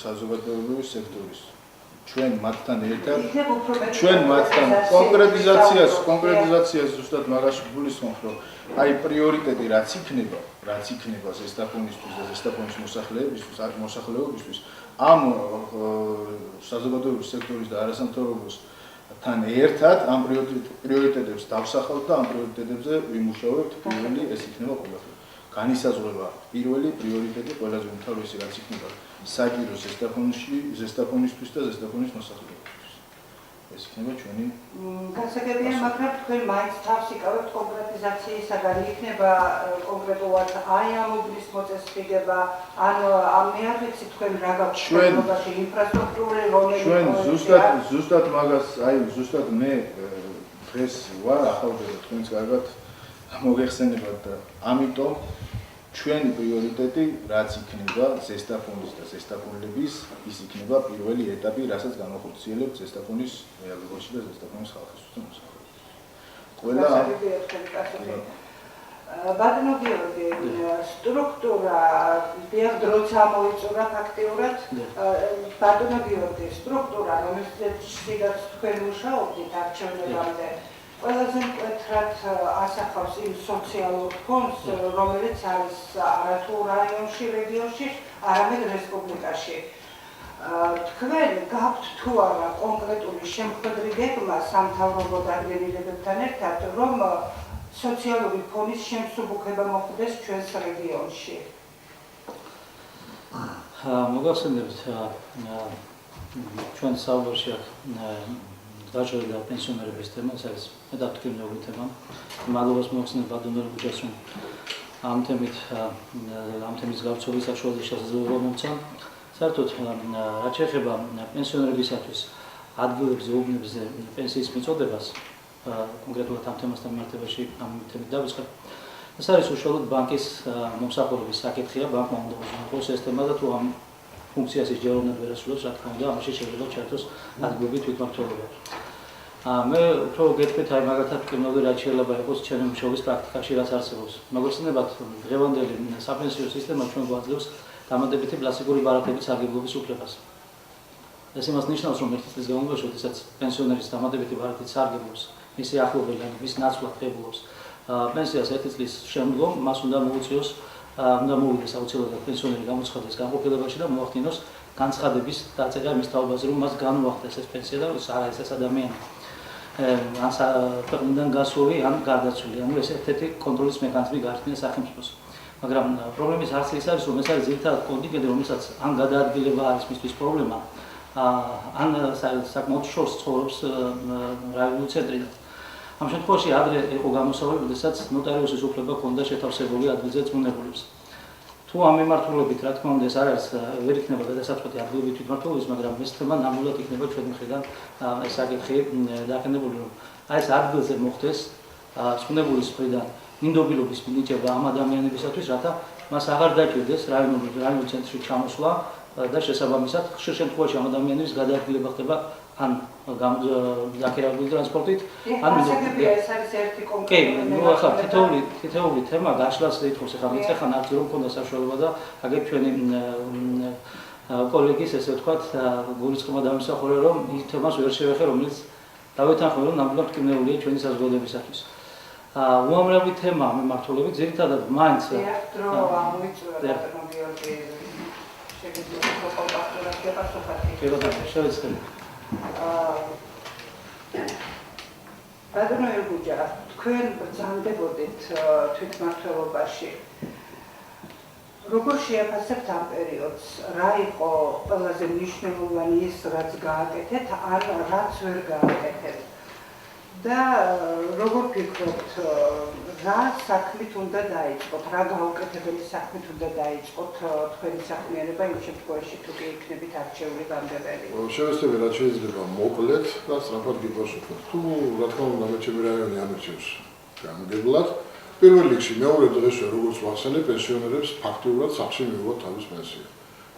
Speaker 2: საზოგადოებრივი სექტორის. ჩვენ მათთან ერთად კონკრეტიზაციას ზუსტად მაგაში გულისხმობ, რომ აი პრიორიტეტი რაც იქნება ზესტაფონისთვის და ზესტაფონის მოსახლეობისთვის ამ საზოგადოებრივი სექტორის და არასამთავრობოსთან ერთად ამ პრიორიტეტებს დავსახავთ და ამ პრიორიტეტებზე ვიმუშავებთ. პირველი ეს იქნება ყველაფერი. განისაზღვრება პირველი პრიორიტეტი ყველაზე უმთავრესი რაც იქნება საჭირო ზესტაფონისთვის და ზესტაფონის მოსახლეობისთვის. ეს იქნება ჩვენი
Speaker 1: გასაგებია, მაგრამ თქვენ მაინც თავს იკავებთ კონკრეტიზაციისაგან, იქნება კონკრეტულად აი ამ უბნის მოწესრიგება, ან მე არ ვიცი თქვენ რა გაქვთ შემოგაში ინფრასტრუქტურული რომელი
Speaker 2: ჩვენ ზუსტად მაგას აი ზუსტად მე დღეს ვარ ახალგაზრდა თქვენს კარგად მოგეხსენებათ და ამიტომ ჩვენი პრიორიტეტი რაც იქნება ზესტაფონის და ზესტაფონლების ის იქნება პირველი ეტაპი, რასაც განახორციელებთ ზესტაფონის რეალობაში და ზესტაფონის ხალხისთვის. ყველა
Speaker 1: ბატონო გიორგი, სტრუქტურა დიახ დროც ამოიწურა ფაქტიურად ბატონო გიორგი, სტრუქტურა რომელშიც თქვენ მუშაობდით არჩევნებამდე ყველაზე მკვეთრად ასახავს იმ სოციალურ ფონდს, რომელიც არის არათუ რაიონში, რეგიონში, არამედ რესპუბლიკაში. თქვენ გაქვთ თუ არა კონკრეტული შემოქმედური გეგმა სამთავრობო დადგენილებებთან ერთად, რომ სოციალური ფონის შემსუბუქება მოხდეს ჩვენს რეგიონში?
Speaker 3: მოგახსენებთ ჩვენ საუბარში დაჭერა და პენსიონერების თემა, ეს არის მეტად თემა. მადლობას მოახსენებ ბატონო გუჯას, რომ ამ თემის გავრცელების საშუალო შესაძლებლობა მომცა. საერთოდ რაც შეეხება პენსიონერებისათვის ადგილებზე, უბნებზე პენსიის მიწოდებას, კონკრეტულად ამ თემასთან მიმართებაში ამ თემით დავიწყებ. ეს არის უშუალოდ ბანკის მომსახურების საკითხია, ბანკმა უნდა უზრუნველყოს ეს თემა და თუ ამ ფუნქციას ჯეროვნად ვერ ასრულებს, რა თქმა უნდა, ამაში შეიძლება ჩართოს ადგილობრივი თვითმმართველობა. მე უფრო გეტყვით, აი მაგალითად კრიმინალური რაც შეიძლება იყოს ჩემი მუშაობის პრაქტიკაში რაც არსებობს. მოგეხსენებათ, დღევანდელი საპენსიო სისტემა ჩვენ გვაძლევს დამატებითი კლასიკური ბარათების სარგებლობის უფლებას. ეს იმას ნიშნავს, რომ ერთი წლის განმავლობაში, როდესაც პენსიონერის დამატებითი ბარათით სარგებლობს, მისი ახლობელი, მის ნაცვლად ღებულობს პენსიას ერთი წლის შემდგომ, მას უნდა მოუწიოს უნდა მოვიდეს აუცილებლად პენსიონერი გამოცხადეს განყოფილებაში და მოახდინოს განცხადების დაწერა მის თაობაზე, რომ მას განუახდეს ეს პენსია და არა ეს ადამიანი ან ქვეყნიდან გასული ან გარდაცვლილი. ანუ ეს ერთ-ერთი კონტროლის მექანიზმი გააჩნია სახელმწიფოს. მაგრამ პრობლემის არც ის არის, რომ ეს არის ძირითადად კონტინგენტი, რომელსაც ან გადაადგილება არის მისთვის პრობლემა, ან საკმაოდ შორს ცხოვრობს რაიონულ ცენტრიდან. ამ შემთხვევაში ადრე იყო გამოსავალი, როდესაც ნოტარიუსის უფლება ჰქონდა შეთავსებული ადგილზე წმუნებულებს. თუ ამ მიმართულებით, რა თქმა უნდა, ეს არ არის ვერ იქნება გადასაწყვეტი ადგილობრივი თვითმმართველობის, მაგრამ ეს თემა ნამდვილად იქნება ჩვენი მხრიდან ეს საკითხი დაყენებული, რომ აი ეს ადგილზე მოხდეს წმუნებულის მხრიდან მინდობილობის მინიჭება ამ ადამიანებისათვის, რათა მას აღარ დაჭირდეს რაიონულ ცენტრში ჩამოსვლა და შესაბამისად ხშირ შემთხვევაში ამ ადამიანების გადაადგილება ხდება ან გამზაკერებული ტრანსპორტით, ან
Speaker 1: ეს არის ერთი კონკრეტული.
Speaker 3: კი, ნუ ახლა თითოეული თემა გაშლას ითხოვს, ახლა მიწეხან არც რომ მქონდა საშუალება და აგერ ჩვენი კოლეგის ესე ვთქვათ, გულისწყობა დამსახურე, რომ ის თემას ვერ შევეხე, რომელიც დავეთანხმე, რომ ნამდვილად კრიმინალურია ჩვენი საზოგადოებისათვის. უამრავი თემა მიმართულებით, ძირითადად მაინც
Speaker 1: დრო ამოიწურა ბატონო გიორგი, შეგიძლიათ კონტაქტურად გეპასუხოთ.
Speaker 3: კი, ბატონო, შევეცდები.
Speaker 1: ბატონო გუჯა, თქვენ ბრძანდებოდით თვითმმართველობაში. როგორ შეაფასებთ ამ პერიოდს? რა იყო ყველაზე მნიშვნელოვანი ის, რაც გააკეთეთ, ან რაც ვერ გააკეთეთ? და როგორ ფიქრობთ, რა საქმით უნდა დაიწყოთ, რა გაუკეთებელი საქმით უნდა დაიწყოთ თქვენი საქმიანობა იმ შემთხვევაში, თუ კი იქნებით არჩეული გამგებელი?
Speaker 4: შევეცდები რაც შეიძლება მოკლედ და სწრაფად გიპასუხოთ. თუ რა თქმა უნდა მე ჩემი რაიონი ამერჩევს გამგებლად, პირველ რიგში მეორე დღესვე როგორც ვახსენე პენსიონერებს ფაქტიურად სახში მიიღოთ თავის პენსია.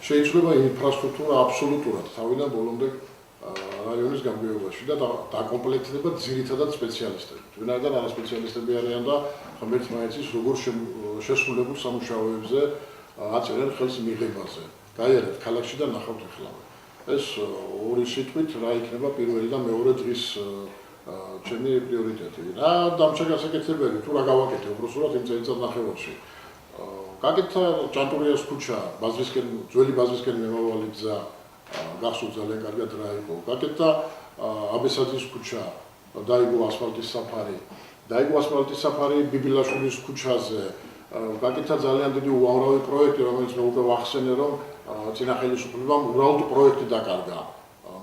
Speaker 4: შეიძლება ინფრასტრუქტურა აბსოლუტურად თავიდან ბოლომდე რაიონის გამგეობაში და დაკომპლექტდება ძირითადად სპეციალისტებით. ვინაიდან არა სპეციალისტები არიან და ღმერთმაეცის როგორ შესრულებულ სამუშაოებზე აწერენ ხელს მიღებაზე. გაიარეთ ქალაქში და ნახავთ ახლა. ეს ორი სიტყვით რა იქნება პირველი და მეორე დღის ჩემი პრიორიტეტი. რა დამჭა გასაკეთებელი თუ რა გავაკეთე უბრალოდ იმ წელიწადნახევარში. გაკეთა ჭანტურიას ქუჩა, ბაზრისკენ, ძველი ბაზრისკენ მიმავალი გზა გახსოვთ ძალიან კარგად რა იყო. გაკეთა აბესაძის ქუჩა, დაიგო ასფალტის საფარი. დაიგო ასფალტის საფარი ბიბილაშვილის ქუჩაზე. გაკეთა ძალიან დიდი უამრავი პროექტი, რომელიც მე უკვე ვახსენე, რომ წინა ხელისუფლებამ უბრალოდ პროექტი დაკარგა.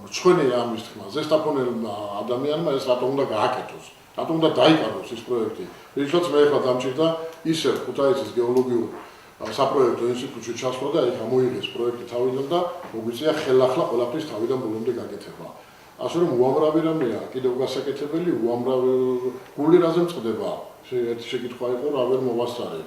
Speaker 4: მრჩევნია ამის თქმა. ზესტაფონელმა ადამიანმა ეს რატომ უნდა გააკეთოს? რატომ უნდა დაიკარგოს ეს პროექტი? რითაც მე ახლა დამჭირდა ისევ ქუთაისის გეოლოგიურ საპროექტო ინსტიტუტში ჩასვლა და იქ მოიგეს პროექტი თავიდან და მოგვიწია ხელახლა ყველაფრის თავიდან ბოლომდე გაკეთება. ასე რომ უამრავი რამეა, კიდევ გასაკეთებელი, უამრავი გული რაზე მწყდება. ერთი შეკითხვა იყო, რა ვერ მოვასწარე.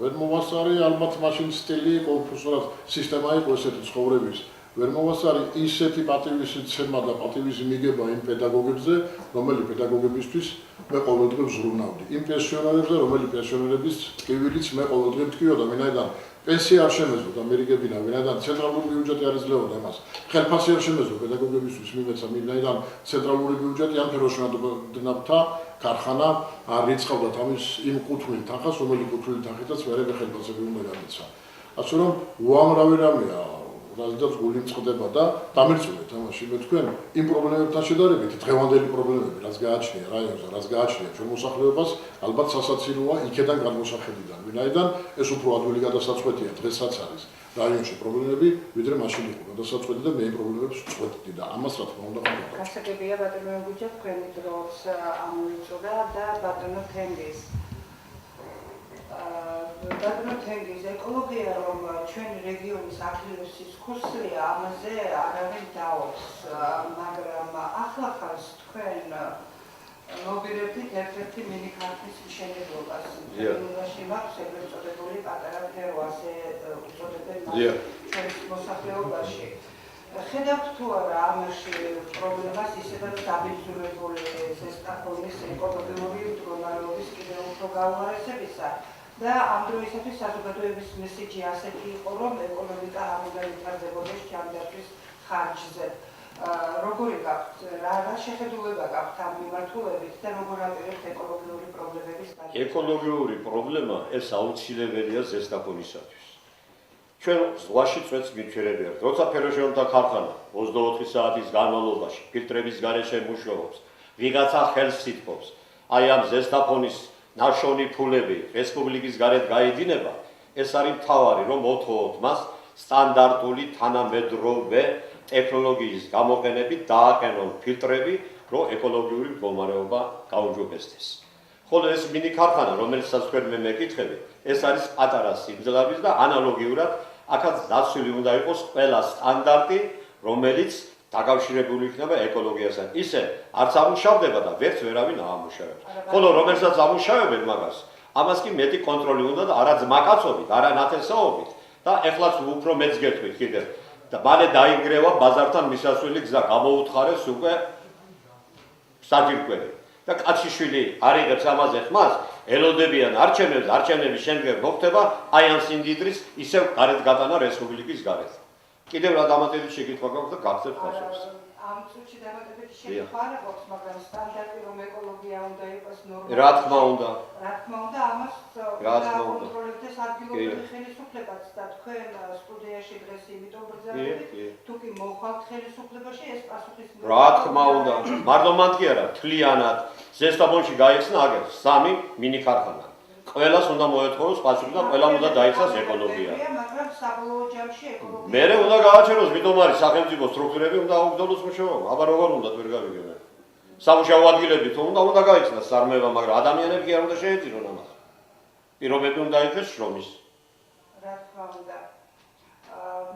Speaker 4: ვერ მოვასწარე, ალბათ მაშინ სტილი იყო, უბრალოდ სისტემა იყო ესეთი ცხოვრების. ვერ მოვასწარე ისეთი პატივისცემა და პატივისი მიგება იმ პედაგოგებზე, რომელი პედაგოგებისთვის მე ყოველდღე ვზრუნავდი. იმ პენსიონერებზე, რომელი პენსიონერების ტკივილიც მე ყოველდღე ვთქვიოდა, ვინაიდან პენსია არ შემეძლო ამერიკებინა, ვინაიდან ცენტრალური ბიუჯეტი არ იძლეოდა მას. ხელფასი არ შემეძლო პედაგოგებისთვის მიმეცა, ვინაიდან ცენტრალური ბიუჯეტი ამ ფეროშნადობთა ქარხანა არ რიცხავდათ ამის იმ კუთვნილ თანხას, რომელი კუთვნილ თანხითაც მე ხელფასები უნდა გამეცა. ასე რომ უამრავი რამეა რაზედაც გული მწყდება და დამერწმუნეთ ამაში მე თქვენ იმ პრობლემებთან შედარებით დღევანდელი პრობლემები რაც გააჩნია რაიონზე რაც გააჩნია ჩვენ მოსახლეობას ალბათ სასაცილოა იქედან გადმოსახედიდან ვინაიდან ეს უფრო ადვილი გადასაწყვეტია დღესაც არის რაიონში პრობლემები ვიდრე მაშინ იყო გადასაწყვეტი და მე იმ პრობლემებს ვწყვეტდი და ამას რა თქმა უნდა ხდება
Speaker 1: გასაგებია ბატონო გუჯა თქვენი დროს ამოიწურა და ბატონო თენგის ბატონო თენგის ეკოლოგია რომ ჩვენი რეგიონის აქტივისტის ხუსლია ამაზე არავინ დაობს მაგრამ ახლახანს თქვენ მოგირებდით ერთ-ერთი მინიქარხის მშენებლობას რეგიონში მაქვს ეგრეთ წოდებული პატარა ფერო ასე უწოდებენ ჩვენს მოსახლეობაში ხედავთ თუ არა ამაში პრობლემას ისედაც დაბინძურებული ზესტაფონის ეკოლოგიური მდგომარეობის კიდევ უფრო გაუარესებისა და ამ დროისათვის საზოგადოების მესიჯი ასეთი იყო, რომ ეკონომიკა არ უნდა ვითარდებოდეს ჯანდაცვის ხარჯზე. როგორი გაქვთ, რა შეხედულება გაქვთ ამ მიმართულებით და როგორ აპირებთ ეკოლოგიური პრობლემების
Speaker 5: გადაწყვეტას? ეკოლოგიური პრობლემა ეს აუცილებელია ზესტაფონისათვის. ჩვენ ზღვაში წვეთს გიჩერებია. როცა ფეროშენთა ქარხანა 24 საათის განმავლობაში ფილტრების გარეშე მუშაობს, ვიღაცა ხელს სითბობს. აი ამ ზესტაფონის ნაშოვნი ფულები რესპუბლიკის გარეთ გაედინება, ეს არის მთავარი, რომ მოთხოვოთ მას სტანდარტული თანამედროვე ტექნოლოგიის გამოყენებით დააყენონ ფილტრები, რომ ეკოლოგიური მდგომარეობა გაუმჯობესდეს. ხოლო ეს მინი ქარხანა, რომელსაც თქვენ მე მეკითხები, ეს არის პატარა სიმძლავრის და ანალოგიურად აქაც დაცული უნდა იყოს ყველა სტანდარტი, რომელიც დაკავშირებული იქნება ეკოლოგიასთან. ისე არც ამუშავდება და ვერც ვერავინ აამუშავებს. ხოლო რომელსაც ამუშავებენ მაგას, ამას კი მეტი კონტროლი უნდა და არა ძმაკაცობით, არა ნათესაობით და ეხლაც უფრო მეც გეტყვით კიდევ. და მალე დაინგრევა ბაზართან მისასვლელი გზა, გამოუთხარეს უკვე საჯირკველი. და კაციშვილი არ იღებს ამაზე ხმას, ელოდებიან არჩევნებს, არჩევნების შემდგომ მოხდება აი ამ სიმდიდრის ისევ გარეთ გატანა რესპუბლიკის გარეთ. კიდევ რა დამატებით შეკითხვა გაქვს და გახსოვთ პასუხს.
Speaker 1: ამ წუთში დამატებით შეკითხვა არ აქვს, მაგრამ სტანდარტი რომ ეკოლოგია უნდა იყოს ნორმალური.
Speaker 5: რა თქმა უნდა.
Speaker 1: რა თქმა უნდა, ამას კონტროლებდეს ადგილობრივი ხელისუფლებაც და თქვენ სტუდიაში დღეს იმიტომ ბრძანებით, თუ კი მოხვალთ ხელისუფლებაში ეს პასუხის
Speaker 5: რა თქმა უნდა. მარტო მანდ კი არა, თლიანად ზესტაფონში გაიხსნა აგერ 3 მინი ქარხანა. ყველას უნდა მოეთხოვოს პასუხი და ყველამ უნდა დაიცას ეკოლოგია.
Speaker 1: მაგრამ საბოლოო ჯამში ეკოლოგია.
Speaker 5: მერე უნდა გააჩეროს მიტომარი სახელმწიფო სტრუქტურები უნდა აუგზავნოს მუშაობა. აბა როგორ უნდათ ვერ გავიგებენ. სამუშაო ადგილები თუ უნდა გაიცნას სარმევა, მაგრამ ადამიანები კი არ უნდა შეეწირონ ამას. პირობები უნდა იყოს შრომის.
Speaker 1: რა თქმა უნდა.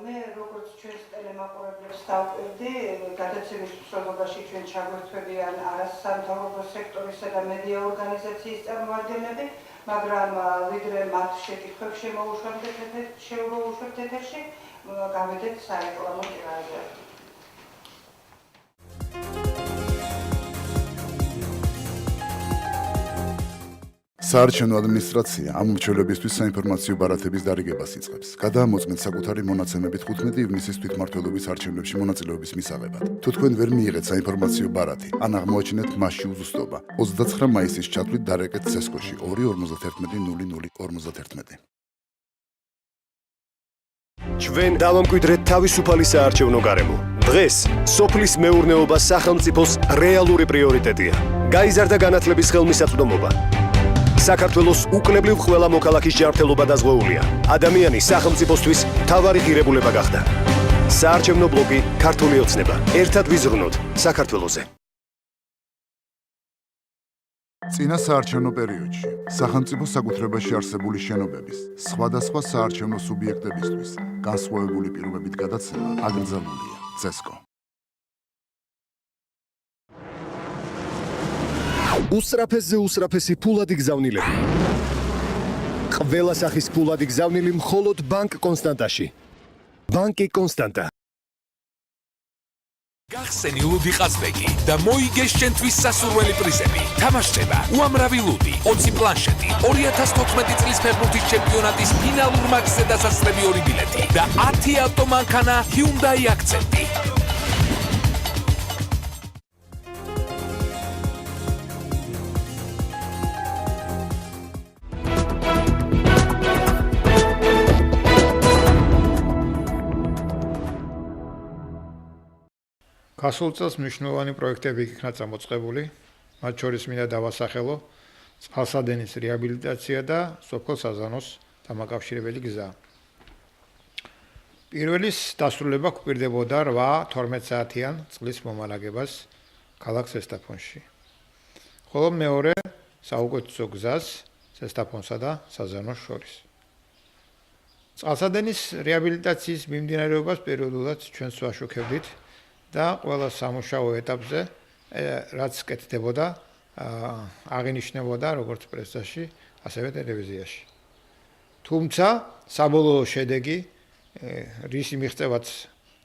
Speaker 1: მე როგორც ჩვენს ტელემაყურებლებს დავყვირდი, გადაცემის მსვლელობაში ჩვენ ჩაგვერთვებიან არასამთავრობო სექტორისა და მედია ორგანიზაციის წარმომადგენლები, მაგრამ ვიდრე მათ შეკითხვებს შემოუშვებთ ეთერში, გავედით საეკლამო ტირაჟზე.
Speaker 14: საარჩევნო ადმინისტრაცია ამ მრჩეველებისთვის საინფორმაციო ბარათების დარიგებას იწყებს. გადაამოწმეთ საკუთარი მონაცემებით 15 ივნისის თვითმმართველობის არჩევნებში მონაწილეობის მისაღებად. თუ თქვენ ვერ მიიღეთ საინფორმაციო ბარათი, ან აღმოაჩინეთ მასში უზუსტობა, 29 მაისის ჩათვლით დარეკეთ CESCO-ში 2510051.
Speaker 15: ჩვენ დავამკვიდრეთ თავისუფალი საარჩევნო გარემო. დღეს სოფლის მეურნეობა სახელმწიფოს რეალური პრიორიტეტია. გაიზარდა განათლების ხელმისაწვდომობა. საქართველოს უკლებლივ ყველა მოქალაქის ჯანმრთელობა დაზღვეულია. ადამიანი სახელმწიფოსთვის მთავარი ღირებულება გახდა. საარჩევნო ბლოკი ქართული ოცნება. ერთად ვიზრუნოთ საქართველოზე.
Speaker 14: წინა საარჩევნო პერიოდში სახელმწიფო საკუთრებაში არსებული შენობების სხვადასხვა საარჩევნო სუბიექტებისთვის განსხვავებული პირობებით გადაცემა აკრძალულია CESCO.
Speaker 15: უსწრაფესზე უსწრაფესი ფულადი გზავნილები. ყველა სახის ფულადი გზავნილი მხოლოდ ბანკ კონსტანტაში. ბანკი კონსტანტა.
Speaker 16: გახსენი ლუდი ყაზბეგი და მოიგე შენთვის სასურველი პრიზები. თამაშდება უამრავი ლუდი, 20 პლანშეტი, 2014 წლის ფეხბურთის ჩემპიონატის ფინალურ მატჩზე დასასრები 2 ბილეთი და 10 ავტომანქანა Hyundai აქცენტი.
Speaker 9: გასულ წელს მნიშვნელოვანი პროექტები იქნა წამოწყებული, მათ შორის მინდა დავასახელო წყალსადენის რეაბილიტაცია და სოფელ საზანოს დამაკავშირებელი გზა. პირველის დასრულება გვპირდებოდა 8-12 საათიან წყლის მომალაგებას ქალაქ ზესტაფონში. ხოლო მეორე საუკეთესო გზას ზესტაფონსა და საზანოს შორის. წყალსადენის რეაბილიტაციის მიმდინარეობას პერიოდულად ჩვენს ვაშუქებდით და ყველა სამუშაო ეტაპზე რაც კეთდებოდა აღინიშნებოდა როგორც პრესაში, ასევე ტელევიზიაში. თუმცა საბოლოო შედეგი რისი მიღწევაც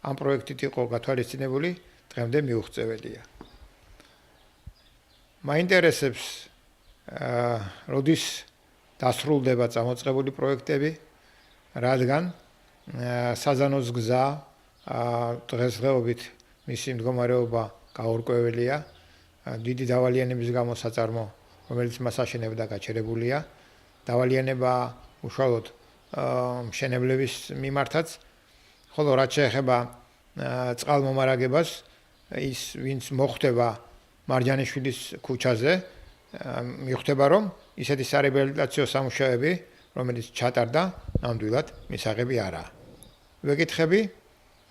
Speaker 9: ამ პროექტით იყო გათვალისწინებული, დღემდე მიუღწეველია. მაინტერესებს როდის დასრულდება წამოწყებული პროექტები, რადგან საზანოს გზა დღესდღეობით მისი მდგომარეობა გაურკვეველია, დიდი დავალიანების გამო საწარმო, რომელიც მას აშენებდა, გაჩერებულია. დავალიანება უშუალოდ მშენებლების მიმართაც, ხოლო რაც შეეხება წყალმომარაგებას, ის ვინც მოხვდება მარჯანიშვილის ქუჩაზე, მიხვდება რომ ისეთი სარეაბილიტაციო სამუშაოები, რომელიც ჩატარდა, ნამდვილად მისაღები არაა. ვეკითხები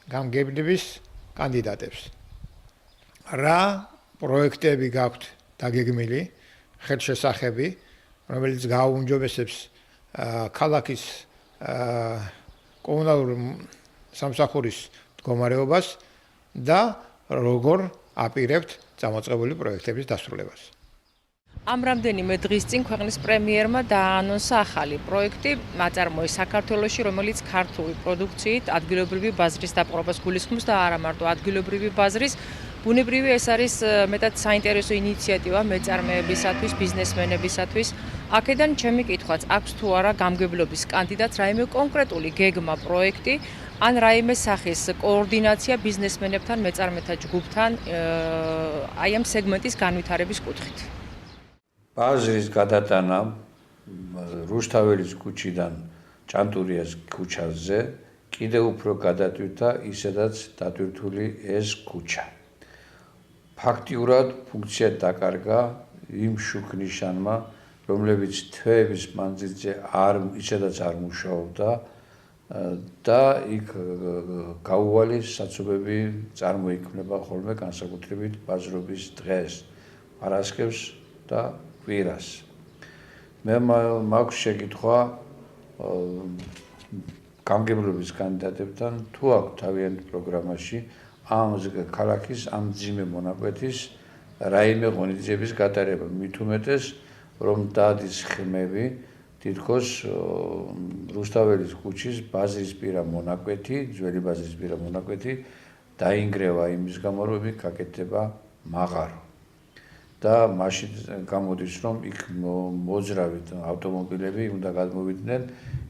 Speaker 9: გამგებლების კანდიდატებს. რა პროექტები გაქვთ დაგეგმილი, ხელშესახები, რომელიც გააუმჯობესებს ქალაქის კომუნალური სამსახურის მდგომარეობას და როგორ აპირებთ წამოწყებული პროექტების დასრულებას.
Speaker 6: ამ რამდენიმე დღის წინ ქვეყნის პრემიერმა დააანონსა ახალი პროექტი მაწარმოე საქართველოში, რომელიც ქართული პროდუქციით ადგილობრივი ბაზრის დაპყრობას გულისხმობს და არა მარტო ადგილობრივი ბაზრის, ბუნებრივი ეს არის მეტად საინტერესო ინიციატივა მეწარმეებისათვის, ბიზნესმენებისათვის. აქედან ჩემი კითხვაც აქვს თუ არა გამგებლობის კანდიდატს რაიმე კონკრეტული გეგმა პროექტი, ან რაიმე სახის კოორდინაცია ბიზნესმენებთან, მეწარმეთა ჯგუფთან აი ამ სეგმენტის განვითარების კუთხით.
Speaker 17: ბაზრის გადატანა რუსთაველის ქუჩიდან ჭანტურიას ქუჩაზე კიდევ უფრო გადატვირთა ისედაც დატვირთული ეს ქუჩა. ფაქტიურად ფუნქცია დაკარგა იმ შუქნიშანმა, რომლებიც თვეების მანძილზე ისედაც არ მუშაობდა და იქ გაუვალი საცობები წარმოიქმნება ხოლმე განსაკუთრებით ბაზრობის დღეს, პარასკევს და კვირას. მე მაქვს შეკითხვა გამგებლობის კანდიდატებთან, თუ აქვს თავიანთ პროგრამაში ამ ქალაქის ამ მძიმე მონაკვეთის რაიმე ღონისძიების გატარება, მით უმეტეს რომ დადის ხმები თითქოს რუსთაველის ქუჩის ბაზრისპირა მონაკვეთი, ძველი ბაზრისპირა მონაკვეთი დაინგრევა იმის გამო, რომ იქ გაკეთდება მაღარო. და მაშინ გამოდის, რომ იქ მოძრავით ავტომობილები უნდა გადმოვიდნენ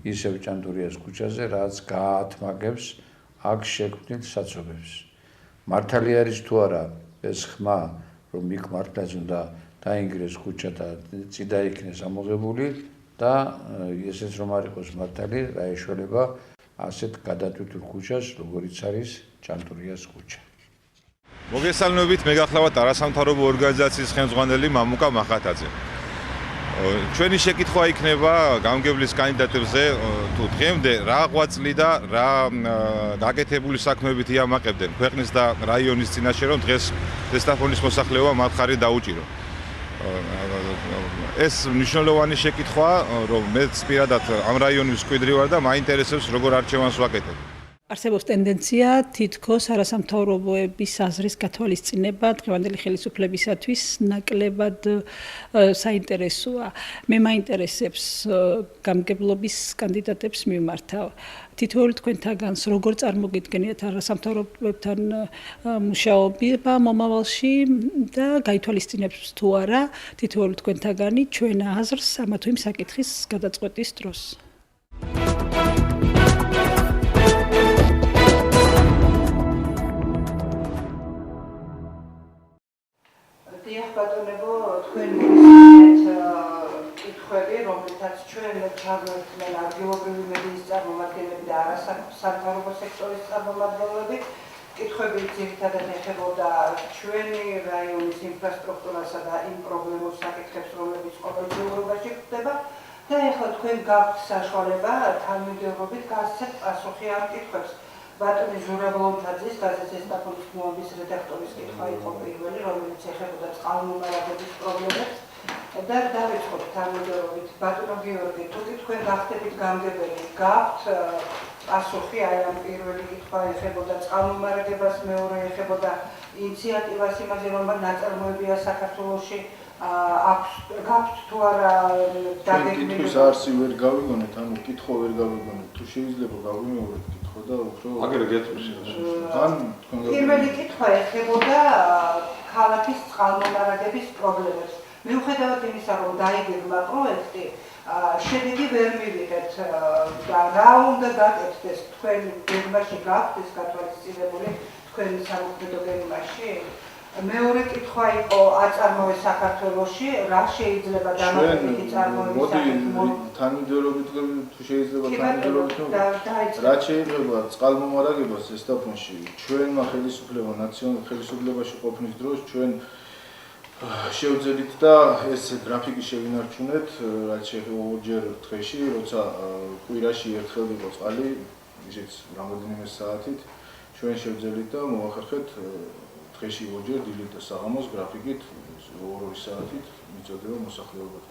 Speaker 17: ისევ ჭანტურიას ქუჩაზე, რაც გაათმაგებს აქ შექმნილ საცობებს. მართალი არის თუ არა ეს ხმა, რომ იქ მართლაც უნდა დაინგრეს ქუჩა და წიდა იქნეს ამოღებული და ესეც რომ არ იყოს მართალი, რა ეშველება ასეთ გადატვირთულ ქუჩას, როგორიც არის ჭანტურიას ქუჩა.
Speaker 18: მოგესალმებით, მე გახლავთ არასამთავრობო ორგანიზაციის ხელმძღვანელი მამუკა მახათაძე. ჩვენი შეკითხვა იქნება გამგებლის კანდიდატებზე, თუ დღემდე რა ღვაწლი და რა გაკეთებული საქმეებით იამაყებდნენ ქვეყნის და რაიონის წინაშე, რომ დღეს ზესტაფონის მოსახლეობა მათ ხარი დაუჭირო. ეს მნიშვნელოვანი შეკითხვა, რომ მეც პირადად ამ რაიონის მკვიდრი ვარ და მაინტერესებს როგორ არჩევანს ვაკეთებ.
Speaker 19: არსებობს ტენდენცია თითქოს არასამთავრობოების აზრის გათვალისწინება დღევანდელი ხელისუფლებისათვის ნაკლებად საინტერესოა. მე მაინტერესებს გამგებლობის კანდიდატებს მივმართავ. თითოეული თქვენთაგანს როგორ წარმოგიდგენიათ არასამთავრობოებთან მუშაობა მომავალში და გაითვალისწინებს თუ არა თითოეული თქვენთაგანი ჩვენ აზრს ამა თუ იმ საკითხის გადაწყვეტის დროს.
Speaker 1: დიახ ბატონებო, თქვენ მოგესალმებით კითხვები, რომლითაც ჩვენ ჩაგვერთმენ ადგილობრივი მედიის წარმომადგენლები და არასამთავრობო სექტორის წარმომადგენლები. კითხვები ძირითადად ეხებოდა ჩვენი რაიონის ინფრასტრუქტურასა და იმ პრობლემურ საკითხებს, რომლებიც ყოველდღიურობაში ხდება. და ეხლა თქვენ გაქვთ საშუალება თანმიმდევრობით გასცეთ პასუხი ამ კითხვებს. ბატონი ჟურა ბლონტაძის გაზეთ ზესტაფონის მოამბის რედაქტორის კითხვა იყო პირველი, რომელიც ეხებოდა წყალმომარაგების პრობლემებს და დავიწყოთ თანმიმდევრობით. ბატონო გიორგი, თუ თქვენ გახდებით გამგებელი, გაქვთ პასუხი აი ამ პირველი კითხვა ეხებოდა წყალმომარაგებას, მეორე ეხებოდა ინიციატივას იმაზე, რომ ნაწარმოებია საქართველოში გაქვთ თუ არა დაგეგმილი.
Speaker 2: კითხვის არსი ვერ გავიგონეთ, ანუ კითხვა ვერ გავიგონეთ, თუ შეიძლება გავიმეორეთ კითხვა და უფრო
Speaker 18: აგერ გეტყვის.
Speaker 1: პირველი კითხვა ეხებოდა ქალაქის წყალმომარაგების პრობლემებს. მიუხედავად იმისა, რომ დაიგეგმა პროექტი, შედეგი ვერ მივიღეთ და რა უნდა გაკეთდეს თქვენ გეგმაში გაქვთ ეს გათვალისწინებული თქვენი სამოქმედო გეგმაში? მეორე კითხვა იყო აწარმოე საქართველოში, რა შეიძლება დამატებითი წარმოების
Speaker 2: მოდი თანმიმდევრობით თუ შეიძლება თანმიმდევრობით რაც შეიძლება წყალმომარაგებას ზესტაფონში ჩვენმა ხელისუფლებაში ყოფნის დროს ჩვენ შევძელით და ეს გრაფიკი შევინარჩუნეთ, რაც შეიძლება ორჯერ დღეში, როცა კვირაში ერთხელ იყო წყალი, ისიც რამოდენიმე საათით, ჩვენ შევძელით და მოვახერხეთ დღეში ორჯერ დილით და საღამოს გრაფიკით 2 საათით მიწოდება მოსახლეობად.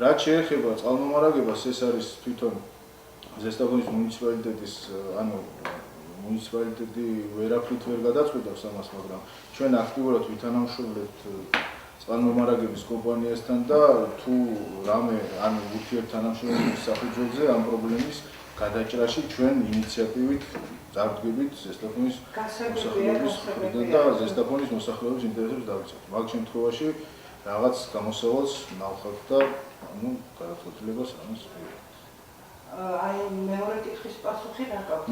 Speaker 2: რაც შეეხება წყალმომარაგებას, ეს არის თვითონ ზესტაფონის მუნიციპალიტეტის, ანუ მუნიციპალიტეტი ვერაფრით ვერ გადაწყვეტავს ამას, მაგრამ ჩვენ აქტიურად ვითანამშრომლებთ წყალმომარაგების კომპანიასთან და თუ რამე ანუ ურთიერთთანამშრომლობის საფუძველზე ამ პრობლემის გადაჭრაში ჩვენ ინიციატივით დავდგებით ზესტაფონის მოსახლეობის მხრიდან და ზესტაფონის მოსახლეობის ინტერესებს დავიცავთ. მაგ შემთხვევაში რაღაც გამოსავალს ნავხავთ და ანუ გადაწყვეტილებას ამას ვიღებთ.
Speaker 1: აი მეორე კითხვის პასუხი რა გაქვთ?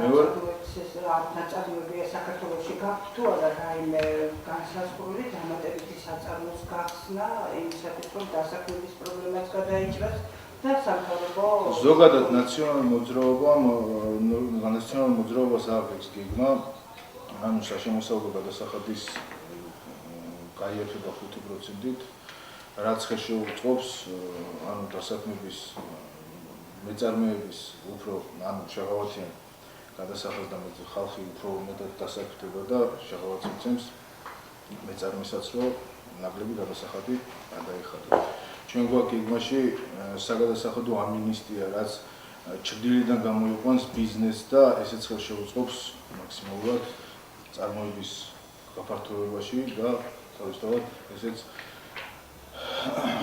Speaker 1: ეს ნაწარმოებია საქართველოში გაქვთ თუ არა რაიმე განსაზღვრული დამატებითი საწარმოს გახსნა იმისათვის, რომ დასაქმების პრობლემას გადაიჭრას და სამთავრობო
Speaker 2: ზოგადად ნაციონალურ მოძრაობას აქვს გეგმა, ანუ საშემოსავლო გადასახადის გაიარება 5%-ით, რაც ხელშეუწყობს ანუ დასაქმების მეწარმეების უფრო ანუ შეღავათიან გადასახადს და ხალხი უფრო მეტად დასაქმდება და შეღავათს მიცემს მეწარმესაც, რომ ნაკლები გადასახადი გადაიხადოს. ჩვენ გვაქვს გეგმაში საგადასახადო ამინისტია, რაც ჩრდილიდან გამოიყვანს ბიზნესს და ესეც ხელშეუწყობს მაქსიმალურად წარმოების გაფართოებაში და თავისთავად ესეც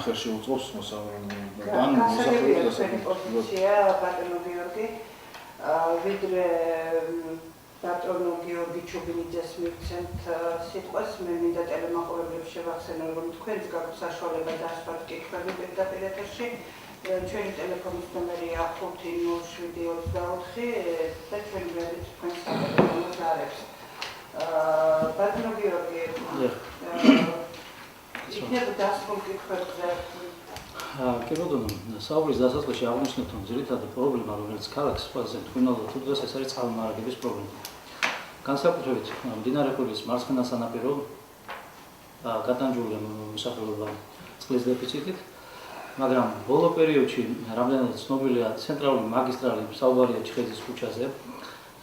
Speaker 2: ხელშეუწყობს
Speaker 1: მოსახლეობის პოზიცია ბატონო გიორგი, ვიდრე ბატონო გიორგი ჩუბინიძეს მივცემთ სიტყვას, მე მინდა ტელემაყურებლებს შევახსენო, რომ თქვენს გაქვთ საშუალება დასვათ კითხვები პირდაპირ ეთერში. ჩვენი ტელეფონის ნომერია 50724 და ჩვენ გვერდით თქვენს სატელეფონო ზარებს. ბატონო გიორგი, იქნება დასკვნილ კითხვებზე.
Speaker 3: კი ბატონო, საუბრის დასაწყისში აღნიშნეთ, რომ ძირითადი პრობლემა, რომელიც ქალაქს ყველაზე მტკივნეულად უდრეს, ეს არის წყალმარაგების პრობლემა. განსაკუთრებით მდინარე ყვირილის მარცხენა სანაპირო გატანჯული მოსახლეობა წყლის დეფიციტით, მაგრამ ბოლო პერიოდში რამდენადაც ცნობილია ცენტრალური მაგისტრალი საუბარია ჩხეძის ქუჩაზე.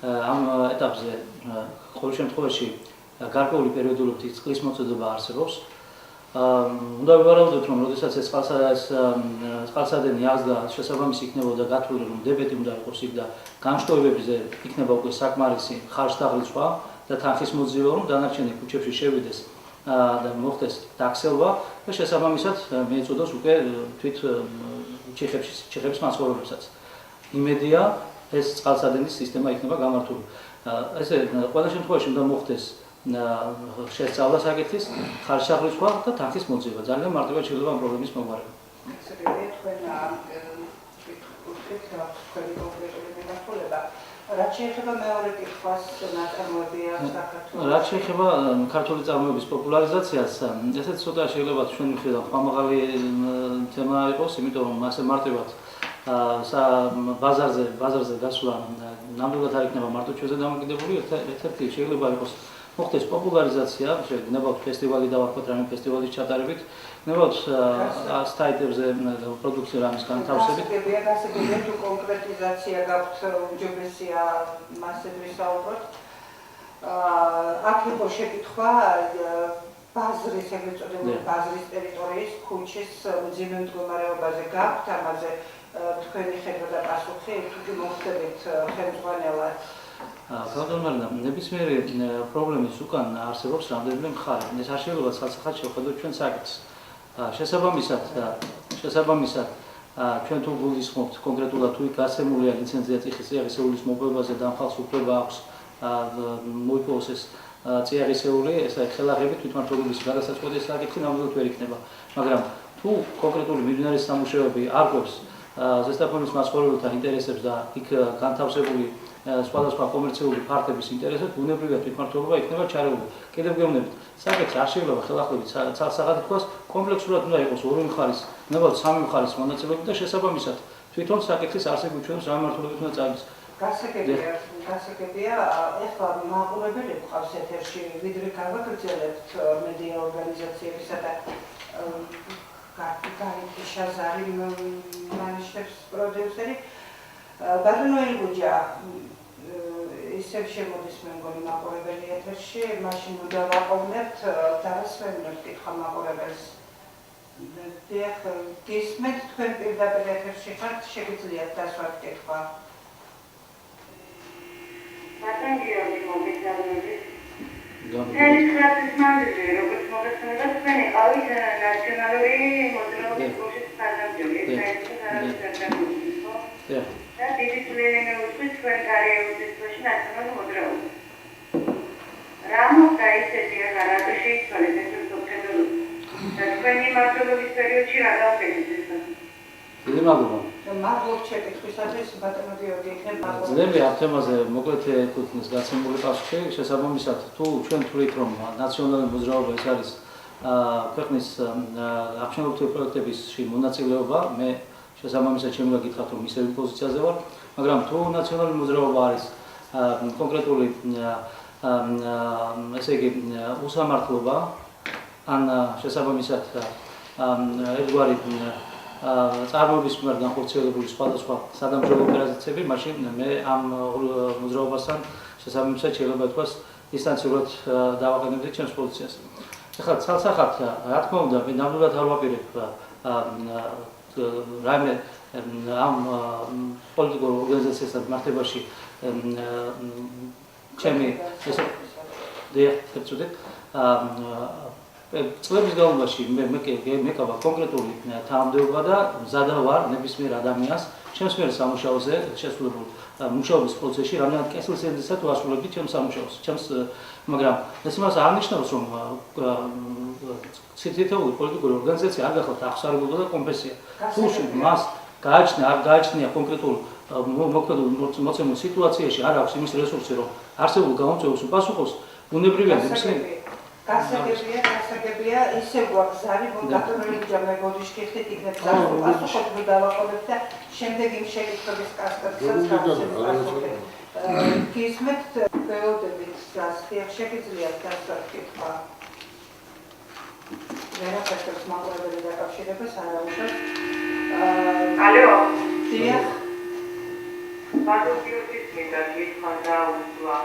Speaker 3: ამ ეტაპზე ყოველ შემთხვევაში გარკვეული პერიოდულობით წყლის მოწოდება არსებობს. უნდა ვივარაუდოთ, რომ როდესაც ეს წყალსადენი აღდგა, შესაბამისი იქნებოდა გათვლილი, რომ დებეტი უნდა იყოს იქ და განშტოებებზე იქნება უკვე საკმარისი ხარჯ-დაღრიცხვა და თანხის მოძიება, რომ დანარჩენი ქუჩებში შევიდეს და მოხდეს დაქსელვა და შესაბამისად მიეწოდოს უკვე თვით ჩიხების მაცხოვრებლებსაც. იმედია, ეს წყალსადენის სისტემა იქნება გამართული. ესე ყველა შემთხვევაში უნდა მოხდეს შესწავლა საკითხის, ხარჯ-დაღრიცხვა და თანხის მოძიება. ძალიან მარტივად შეიძლება ამ პრობლემის მოგვარება. რაც შეეხება მეორე კითხვას, ნაწარმოებია საქართველოს. რაც შეეხება ქართული წარმოების პოპულარიზაციას, ესეც ცოტა შეიძლება ჩვენ ვხედავთ ხმამაღალი თემა იყოს, იმიტომ რომ ასე მარტივად ბაზარზე გასვლა ნამდვილად არ იქნება მარტო ჩვენზე დამოკიდებული, ერთ-ერთი შეიძლება იყოს მოხდეს პოპულარიზაცია, გნებავთ ფესტივალი დავარქვათ რამე ფესტივალის ჩატარებით, გნებავთ სტაიტებზე პროდუქცია რამის განთავსებით.
Speaker 1: გასაგებია თუ კონკრეტიზაცია გაქვთ უმჯობესია მასზე ვისაუბროთ. აქ იყო შეკითხვა ბაზრის, ეგრეთ წოდებული ბაზრის ტერიტორიის ქუჩის მძიმე მდგომარეობაზე გაქვთ ამაზე თქვენი ხედვა და პასუხი, თუ მოხდებით ხელმძღვანელად.
Speaker 3: ბატონო, ნებისმიერი პრობლემის უკან არსებობს რამდენიმე მხარე. ეს არ შეიძლება ცალ-ცალკე შევხედოთ ჩვენ საკითხს. შესაბამისად, ჩვენ თუ გულისხმობთ კონკრეტულად თუ გასემულია ლიცენზია წიაღისეულის მოპოვებაზე და ამ ხალხს უფლება აქვს მოიპოვოს ეს წიაღისეული, ეს ხელახები თვითმმართველობის გადასაწყვეტის საკითხი ნამდვილად ვერ იქნება. მაგრამ თუ კონკრეტული მიმდინარე სამუშაოები არკვევს ზესტაფონის მაცხოვრებელთა ინტერესებს და იქ განთავსებული სხვადასხვა კომერციული ფართების ინტერესებს, ბუნებრივია თვითმმართველობა იქნება ჩარეული. კიდევ გეუბნებით, საკითხი არ შეიძლება ხელახლებით ცალ-ცალკე თქვას, კომპლექსურად უნდა იყოს ორი მხარის, ნებავთ სამი მხარის მონაწილეობით და შესაბამისად თვითონ საკითხის არსებობის ჩვენს გამართულებით უნდა წაიღოს.
Speaker 1: გასაგებია, ეხლა მაყურებელი გვყავს ეთერში, ვიდრე გავაგრძელებთ მედია ორგანიზაციებისა და გარიკი შაზარი მანიშნებს პროდიუსერი. ბატონო ელგუჯა, ისევ შემოდის მე მგონი მაყურებელი ეთერში, მაშინ უნდა ვაყოვნებთ დავასვენოთ კითხვა მაყურებელს. დიახ, გისმენთ თქვენ პირდაპირ ეთერში ხართ, შეგიძლიათ დასვათ კითხვა. ბატონო გიორგი მოგესალმებით. თელი ხარჯის მანძილზე, როგორც მოგესალმება, თქვენი ყავით ნაციონალური მოძრაობის გუშინ საგამოძიებელია, საერთოდ არასდროს ხო? და დიდი წვლილი უთქვით თქვენ კარიერის წლებში ნაციონალური მოძრაობა. რა მოხდა ისეთი რატო შეიცვალეთ ეს პროცედურა? და თქვენი მმართველობის პერიოდში რა გავაკეთეთ ეს?
Speaker 3: დიდი მადლობა.
Speaker 1: მადლობთ შეკითხვისათვის, ბატონო გიორგი, მადლობა.
Speaker 3: ძნელი ამ თემაზე მოკლედ ეკუთვნის გაცემული პასუხი, შესაბამისად თუ ჩვენ თვლით რომ ნაციონალური მოძრაობა ეს არის ქვეყნის აღმშენებლობითი პროექტებისში მონაწილეობა, მე შესაბამისად შემოგეკითხათ რომ ისევ პოზიციაზე ვარ, მაგრამ თუ ნაციონალური მოძრაობა არის კონკრეტული ესე იგი უსამართლობა ან შესაბამისად ერთგვარი წარმოების მიმართ განხორციელებული სხვადასხვა სადამსჯელო ოპერაციები, მაშინ მე ამ მოძრაობასთან შესაბამისად შეიძლება თქვას დისტანციურად დავაყენებდი ჩემს პოზიციას. ეხლა ცალ-ცალკე რა თქმა უნდა, მე ნამდვილად არ ვაპირებ რაიმე ამ პოლიტიკურ ორგანიზაციასთან მართებაში ჩემი ესე დიახ, წლების განმავლობაში მე მეკავა კონკრეტული თანამდებობა და მზადა ვარ ნებისმიერ ადამიანს ჩემს მიერ სამუშაოზე შესრულებულ მუშაობის პროცესში რამდენად კესილსენდისა თუ ასრულებდი ჩემს სამუშაოს. მაგრამ ეს იმას არ ნიშნავს, რომ თითოეული პოლიტიკური ორგანიზაცია არ გახავთ აღსარებულობა და კონფესია. თუ მას გააჩნია, არ გააჩნია კონკრეტულ მოქმედულ მოცემულ სიტუაციაში არ აქვს იმის რესურსი, რომ არსებულ გამოწვევებს უპასუხოს, ბუნებრივია იმისი.
Speaker 1: გასაგებია, ისე გვაქვს ზარი, რომ ბატონი ჯამე გოდიშკი ხეთ იქნებ პასუხობ და დავაყოლებ და შემდეგ იმ შეკითხვების კასკადსაც გავხსენებ. გისმენთ პერიოდებით დასწრია შეგიძლიათ დასწრა. ვერაფერს მაყურებელი დაკავშირებას არ აუშვებს. ალო. დიახ. ბატონი მინდა გითხრა და უსვა.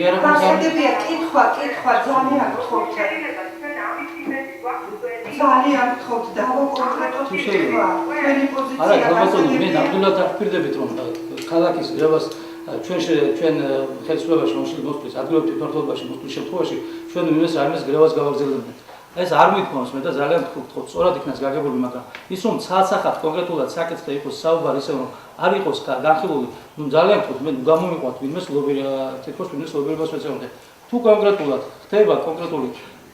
Speaker 1: გასაგებია, კითხვა ძალიან გთხოვთ. ძალიან გთხოვთ დავაკონკრეტოთ კითხვა. თქვენი პოზიცია
Speaker 3: არა, გაბატონო, მე ნამდვილად აღფრთებით, რომ ქალაქის გრევას ჩვენ ხელისუფლებაში მოსulis ადგილობრივ თვითმმართველობაში მოსulis შემთხვევაში ჩვენ იმას რაიმეს გრევას გავაგრძელებდით. ეს არ მithmos მე და ძალიან გთხოვთ, სწორად იქნას გაგებული, მაგრამ ის რომ ცალსახად კონკრეტულად საკითხზე იყოს საუბარი, ისე რომ არ იყოს განხილული, ნუ ძალიან გთხოვთ, მე გამომიყვანთ ვინმეს თითქოს ვინმეს ლობირებას ვეწევრდე. თუ კონკრეტულად ხდება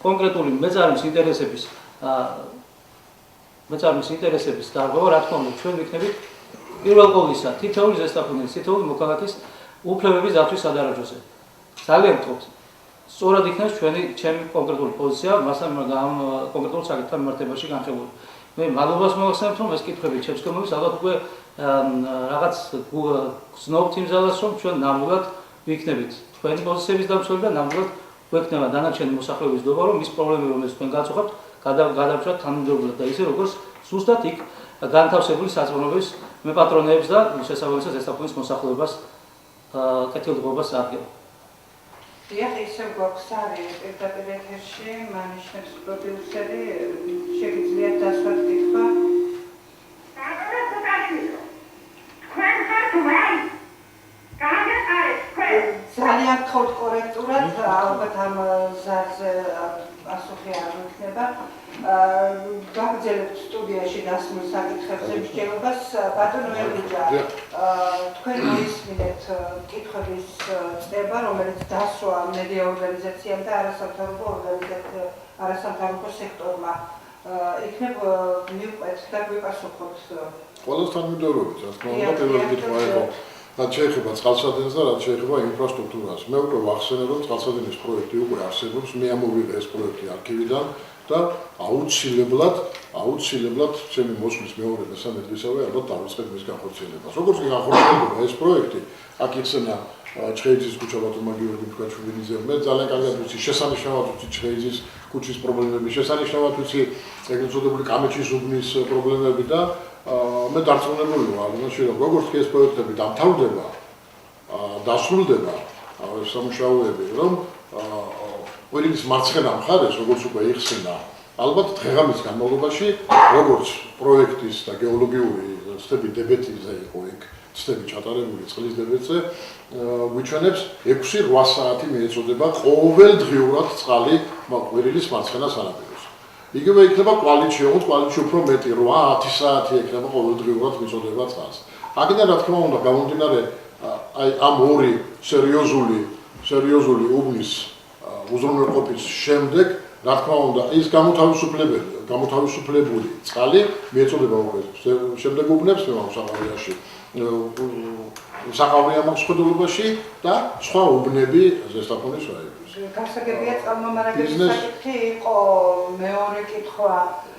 Speaker 3: კონკრეტული მეწარმის ინტერესების დარღვევა, რა თქმა უნდა, ჩვენ ვიქნებით პირველ ყოვლისა თითოეული ზესტაფონის, თითოეული მოქალაქის უფლებების დაცვის სადარაჯოზე. ძალიან გთხოვთ. სწორად იქნას ჩემი კონკრეტული პოზიცია, მასთან კონკრეტულ საკითხთან მიმართებაში განხილული. მე მადლობას მოგახსენებთ, რომ ეს კითხვები ჩემს კომების ალბათ უკვე რაღაც გზნობთ იმ ძალას, რომ ჩვენ ნამდვილად ვიქნებით თქვენი პოზიციების დამცველი და ნამდვილად გვექნება დანარჩენი მოსახლეობის ნდობა, რომ ის პრობლემები, რომელსაც თქვენ გაწუხებთ, გადავჭრათ თანმიმდევრულად და ისე როგორც ზუსტად იქ განთავსებული საწმუნოების მეპატრონეებს და შესაბამისად ზესტაფონის მოსახლეობას კეთილდღეობას აღება.
Speaker 1: დიახ, ისე გვაქვს არის პირდაპირ ეთერში, მანიშნებს პროდიუსერი, შეგიძლიათ დასვათ კითხვა. ძალიან გთხოვთ კორექტულად, ალბათ ამ ზარზე პასუხი არ მოიქნება. გაგრძელებთ სტუდიაში დასმულ საკითხებზე მსჯელობას. ბატონო ელვიჯა, თქვენ მოისმინეთ კითხვების წება, რომელიც დასვა მედია ორგანიზაციამ და არასამთავრობო სექტორმა. იქნებ მივყვეთ და გვიპასუხოთ.
Speaker 4: ყველას თანმიმდევრობით, რა თქმა უნდა, პირველი კითხვა იყო რაც შეეხება წყალსადენს და რაც შეეხება ინფრასტრუქტურას. მე უკვე ვახსენე, რომ წყალსადენის პროექტი უკვე არსებობს, მე ამოვიღე ეს პროექტი არქივიდან და აუცილებლად ჩემი მოსვლის მეორე და მესამე დღისავე ალბათ დავიწყებ მის განხორციელებას. როგორც კი განხორციელდება ეს პროექტი, აქ იხსენა ჩხეიძის ქუჩა ბატონმა გიორგი მკაჩვილიძე, მე ძალიან კარგად ვიცი შესანიშნავად ვიცი ჩხეიძის ქუჩის პრობლემები, შესანიშნავად ვიცი ეგრეთ წოდებული კამეჩის უბნის პრობლემები და მე დარწმუნებული ვარ, რომ როგორც კი ეს პროექტები დამთავრდება, დასრულდება ეს სამუშაოები, რომ ყვირილის მარცხენა მხარეს, როგორც უკვე იხსენა, ალბათ დღეღამის განმავლობაში, როგორც პროექტის და გეოლოგიური ცდები დებეტიზე იყო იქ ცდები ჩატარებული წყლის დებეტზე, გვიჩვენებს 6-8 საათი მიეწოდება ყოველდღიურად წყალი ყვირილის მარცხენა სანაპიროს. იგივე იქნება კვალიჩი, როგორც კვალიჩი უფრო მეტი 8-10 საათი იქნება ყოველდღიურად მიწოდება წყალს. აქედან რა თქმა უნდა გამომდინარე ამ ორი სერიოზული უბნის უზრუნველყოფის შემდეგ, რა თქმა უნდა, ის გამოთავისუფლებული წყალი მიეწოდება შემდეგ უბნებს სამყაროში, საყავრია მოხსნებობაში და სხვა უბნები ზესტაფონის რაიონში.
Speaker 1: გასაგებია წარმომარაგების საკითხი იყო მეორე კითხვა.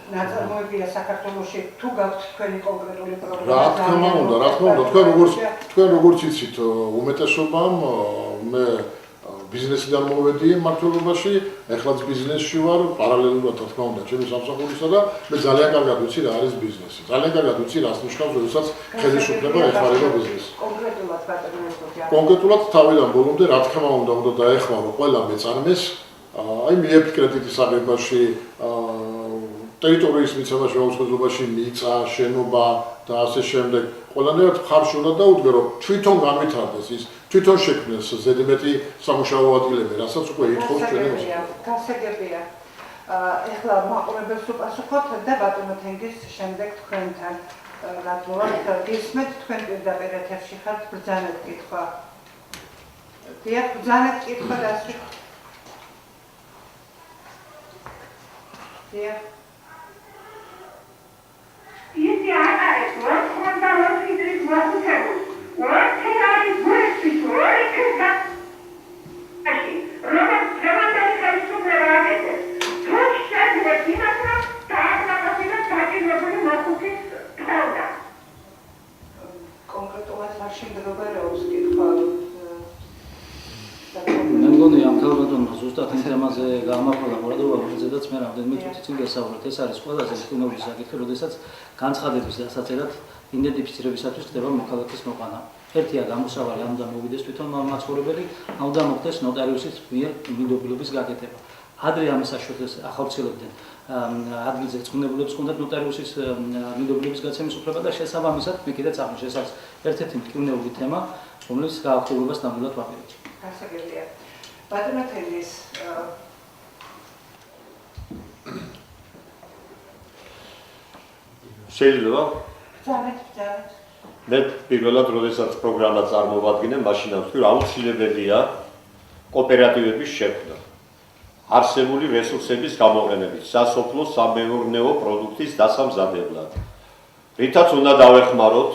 Speaker 1: ნაწარმოებია საქართველოში თუ გაქვთ თქვენი კონკრეტული პრობლემა.
Speaker 4: რა თქმა უნდა, თქვენ როგორც იცით, უმეტესობამ მე ბიზნესიდან მოვედი მმართველობაში, ეხლაც ბიზნესში ვარ, პარალელურად რა თქმა უნდა, ჩემი სამსახურისა და მე ძალიან კარგად ვიცი რა არის ბიზნესი. ძალიან კარგად ვიცი რას ნიშნავს, როდესაც ხელისუფლება ეხმარება ბიზნესს.
Speaker 1: კონკრეტულად ბატონო
Speaker 4: კონკრეტულად თავიდან ბოლომდე რა თქმა უნდა დაეხმარო ყველა მეწარმეს, აი მიეფ კრედიტის აღებაში, ტერიტორიის მიცემაში, აუცილებლობაში მიწა, შენობა და ასე შემდეგ. ყველანაირად ხარში უნდა დაუდგე, რომ თვითონ განვითარდეს ის, თვითონ შექმნეს ზედმეტი სამუშაო ადგილები, რასაც უკვე ითხოვს ჩვენი მოსახლეობა.
Speaker 1: გასაგებია. ეხლა მაყურებელს უპასუხოთ და ბატონო თენგის შემდეგ თქვენთან რადგან გისმენთ თქვენ პირდაპირ ეთერში ხართ ბრძანეთ კითხვა. დიახ, ბრძანეთ კითხვა დასვით. დიახ.
Speaker 20: Если она вот когда вот видит вот это вот когда будет ситуация когда робот командир консумерает точно вот именно так на капитан так и будет махуки правда
Speaker 1: კონკრეტულად რა შემდგომარეობს კითხვა
Speaker 3: მე მგონი ამ ქალბატონმა ზუსტად იმ თემაზე გაამახვილა მორადობა, რომელზედაც მე რამდენიმე წუთი წინ გესაუბრეთ. ეს არის ყველაზე მნიშვნელოვანი საკითხი, როდესაც განცხადების დასაწერად იდენტიფიცირებისათვის ხდება მოქალაქის მოყვანა. ერთია გამოსავალი, ამ უნდა მოვიდეს თვითონ მაცხოვრებელი, ამ უნდა მოხდეს ნოტარიუსის მიერ მინდობილობის გაკეთება. ადრე ამის საშუალებას ახორციელებდნენ ადგილზე წყნებულებს ჰქონდათ ნოტარიუსის მინდობილობის გაცემის უფლება და შესაბამისად მე კიდეც აღნიშნე, ეს არის ერთ-ერთი მტკივნეული თემა, რომელიც გააქტიურებას ნამდვილად ვაპირებთ.
Speaker 1: გასაგებია. ბატონო თენგის
Speaker 5: შეიძლება
Speaker 1: ბრძანეთ.
Speaker 5: მე პირველად როდესაც პროგრამა წარმოვადგინე, მაშინ ვთქვი, რომ აუცილებელია კოოპერატივების შექმნა. არსებული რესურსების გამოყენებით, სასოფლო-სამეურნეო პროდუქტის დასამზადებლად. რითაც უნდა დავეხმაროთ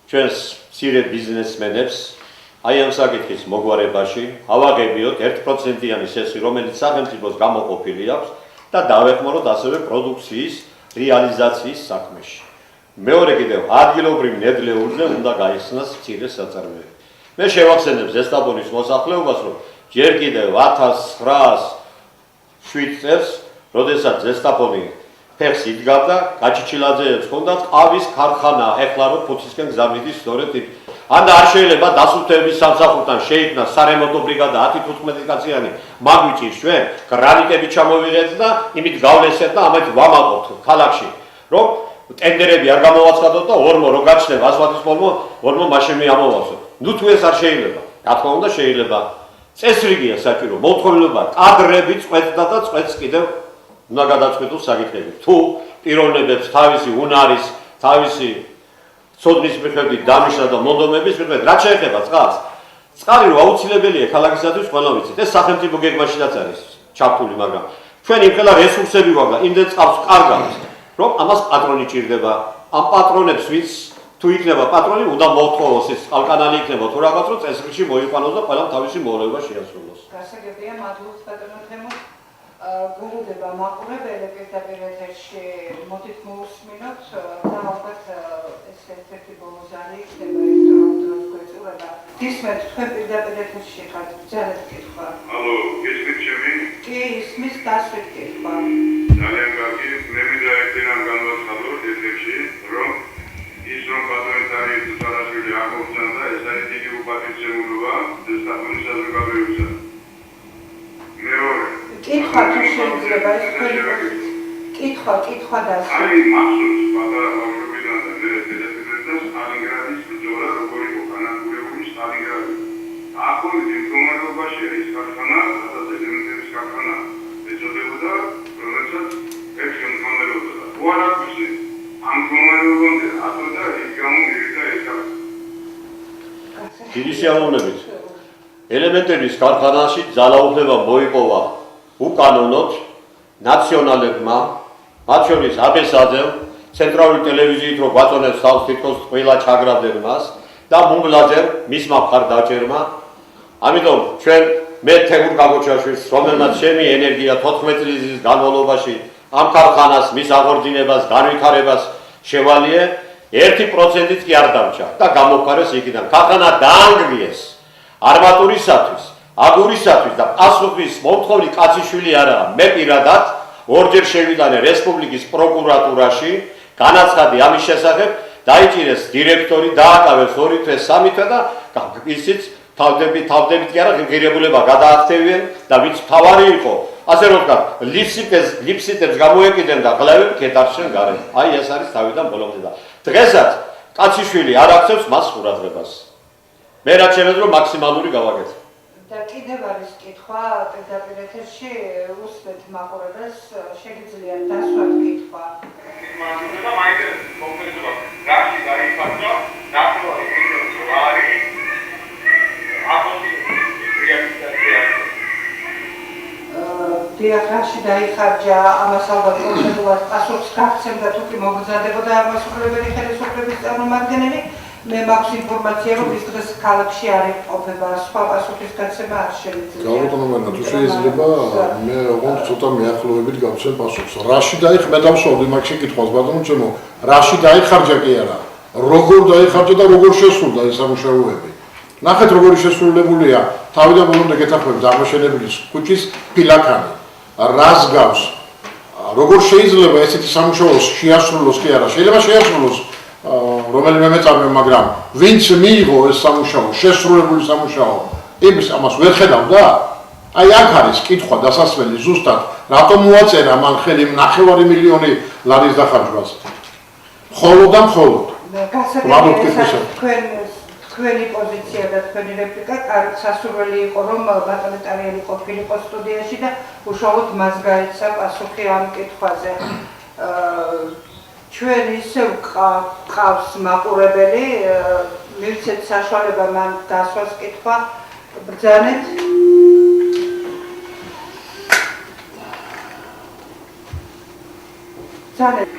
Speaker 5: ჩვენს მცირე ბიზნესმენებს აი ამ საკითხის მოგვარებაში, ავაგებიოთ 1%-იანი სესი, რომელიც სახელმწიფოს გამოყოფილი აქვს და დავეხმაროთ ასევე პროდუქციის რეალიზაციის საქმეში. მეორე კიდევ ადგილობრივ ნედლეულზე უნდა გაიხსნას მცირე საწარმოები. მე შევახსენებ ზესტაფონის მოსახლეობას, რომ ჯერ კიდევ 1907 წელს, როდესაც ზესტაფონი ფეხს იდგა, გაჩიჩილაძეებს ჰქონდათ ყავის ქარხანა, ეხლა რომ ფუცისკენ გზამიდის სწორედ იქ. ან არ შეიძლება დასუფლების სამსახურთან შეიქმნა სარემონტო ბრიგადა 10-15 კაციანი მაგვიჭირს ჩვენ, გრანიტები ჩამოვიღეთ და იმით გავლესეთ და ამით ვამაყობთ ქალაქში, რომ ტენდერები არ გამოვაცხადოთ და ორმო რო გაჩნდება ასფალტის ფორმო, ორმო მაშინვე ამოვასწროთ. ნუ თუ ეს არ შეიძლება, რა თქმა უნდა შეიძლება. წესრიგია საჭირო, მოთხოვნილება კადრები წვეთდა და წვეთს კიდევ უნდა გადაწყვეტოს საკითხები. თუ პიროვნებებს თავისი უნარის, თავისი სოდნის მიხედვით დამიშნა და მონდომების მიხედვით რაც შეეხება წყალს. წყალი რო აუცილებელია ქალაქისათვის ყველა ვიცით. ეს სახელმწიფო გეგმაშიც არის ჩაფული, მაგრამ ჩვენ იმხელა რესურსები გვაქვს და იმდენ წყალს კარგავს, რომ ამას პატრონი ჭირდება. ამ პატრონებს ვის თუ იქნება პატრონი, უნდა მოთხოვოს ეს წყალკანალი იქნება თუ რაღაც, რომ წესრიგში მოიყვანოს და ყველამ თავისი მოვალეობა შეასრულოს.
Speaker 1: გასაგებია, მადლობთ ბატონო თემო. გულდება მაყურებელი პირდაპირ ეთერში, მოდით მოусმინოთ და ალბათ ეს ერთ-ერთი ბონუსარი იქნება ηλექტრონულ გვეწურება. ისმენთ თქვენ პირდაპირ ეთერში ხართ, ბრძანეთ კითხვა.
Speaker 20: ალო, გისმით ჩემი?
Speaker 1: კი, ისმის დასვით კითხვა.
Speaker 20: ძალიან კარგი, მე მინდა ერთი რამ განვაცხადოთ ეთერში, რომ ის რომ პატრონიტარი თუთარაშვილი აღმოჩნდა, ეს არის დიდი უპატივცემულობა ზესტაფონის საზოგადოებისა. მეორე
Speaker 1: კითხვა თუ შეიძლება ეს კითხვა დასვით.
Speaker 20: აი, მახსოვს პატარა ბავშვობიდან და მე დედაფლებს და სტალინგრადის ბრძოლა როგორი იყო განადგურებული სტალინგრადი. ახლა მდგომარეობაში ის ქარხანა, სადაც ელემენტების ქარხანა ეწოდებოდა, რომელსაც ეს მდგომარეობდა. უარაფრისი ამ მდგომარეობამდე აწოდა ის გამომივიდა ეს ქარხანა.
Speaker 5: დიდი სიამოვნებით. ელემენტების ქარხანაში ძალაუფლება მოიპოვა უკანონოდ ნაციონალებმა, მათ შორის აბესაძემ, ცენტრალური ტელევიზიით რო გვაწონებს თავს თითქოს ყველა ჩაგრავდნენ მას და მუმბლაძემ მისმა მხარდაჭერმა. ამიტომ ჩვენ მე თემურ გაგოჩაშვილს, რომელმაც ჩემი ენერგია 14 წლის განმავლობაში ამ ქარხანას, მის აღორძინებას, განვითარებას შევალიე, 1%-იც კი არ დამჭა და გამოფარეს იქიდან. ქარხანა დაანგრიეს. არმატურისათვის აგურისათვის და პასუხის მომთხოვნი კაციშვილი არაა. მე პირადად ორჯერ შევიდანე რესპუბლიკის პროკურატურაში განაცხადი ამის შესახებ, დაიჭირეს დირექტორი, დააკავეს 2 თვე 3 თვე და ისიც თავდებით კი არა ღირებულება გადააქცევიან და ვინც თავარი იყო, ასე რომ ვთქვათ, ლიფსიტებს გამოეკიდნენ და გლავები კედარშენ გარეთ. აი ეს არის თავიდან ბოლომდე და დღესაც კაციშვილი არ აქცევს მას ყურადღებას. მე რაც შემეძლო მაქსიმალური გავაკეთე.
Speaker 1: და კიდევ არის კითხვა პირდაპირ ეთერში უსმეთ მაყურებელს შეგიძლიათ დასვათ კითხვა. დიახ, რაში დაიხარჯა ამას ალბათ კონკრეტულად პასუხს გაგცემდა თუ კი მოგზადებოდა აღმასრულებელი ხელისუფლების წარმომადგენელი. მე მაქვს ინფორმაცია, რომ ის დღეს ქალაქში არ იმყოფება, სხვა პასუხის გაცემა არ შეიძლება.
Speaker 4: გაუტონოვანა, თუ შეიძლება, მე ოღონდ ცოტა მეახლოვებით გავცემ პასუხს. რაში მე დავსვავდი მაგ შეკითხვას, ბატონო ჩემო, რაში დაიხარჯა კი არა, როგორ დაიხარჯა და როგორ შესრულდა ეს სამუშაოები. ნახეთ, როგორი შესრულებულია თავიდან ბოლომდე გეთახმებით აღმაშენებლის ქუჩის ფილაქანი. რას გავს? როგორ შეიძლება ესეთი სამუშაო შეასრულოს კი არა? შეიძლება შეასრულოს რომელიმე მეწარმე, მაგრამ ვინც მიიღო ეს სამუშაო, შესრულებული სამუშაო, იმის ამას ვერ ხედავდა? აი აქ არის კითხვა დასასველი ზუსტად, რატომ მოაწერა მან ხელი 9 მილიონი ლარის დახარჯვას? მხოლოდ და მხოლოდ. თქვენი პოზიცია და თქვენი რეპლიკა სასურველი იყო, რომ ბატონი ტარიელი ყოფილიყო სტუდიაში და უშუალოდ მას გაეცა პასუხი ამ კითხვაზე. ჩვენ ისევ ყავს მაყურებელი, მივცეთ საშუალება მან დასვას კითხვა, ბრძანეთ. ბრძანეთ.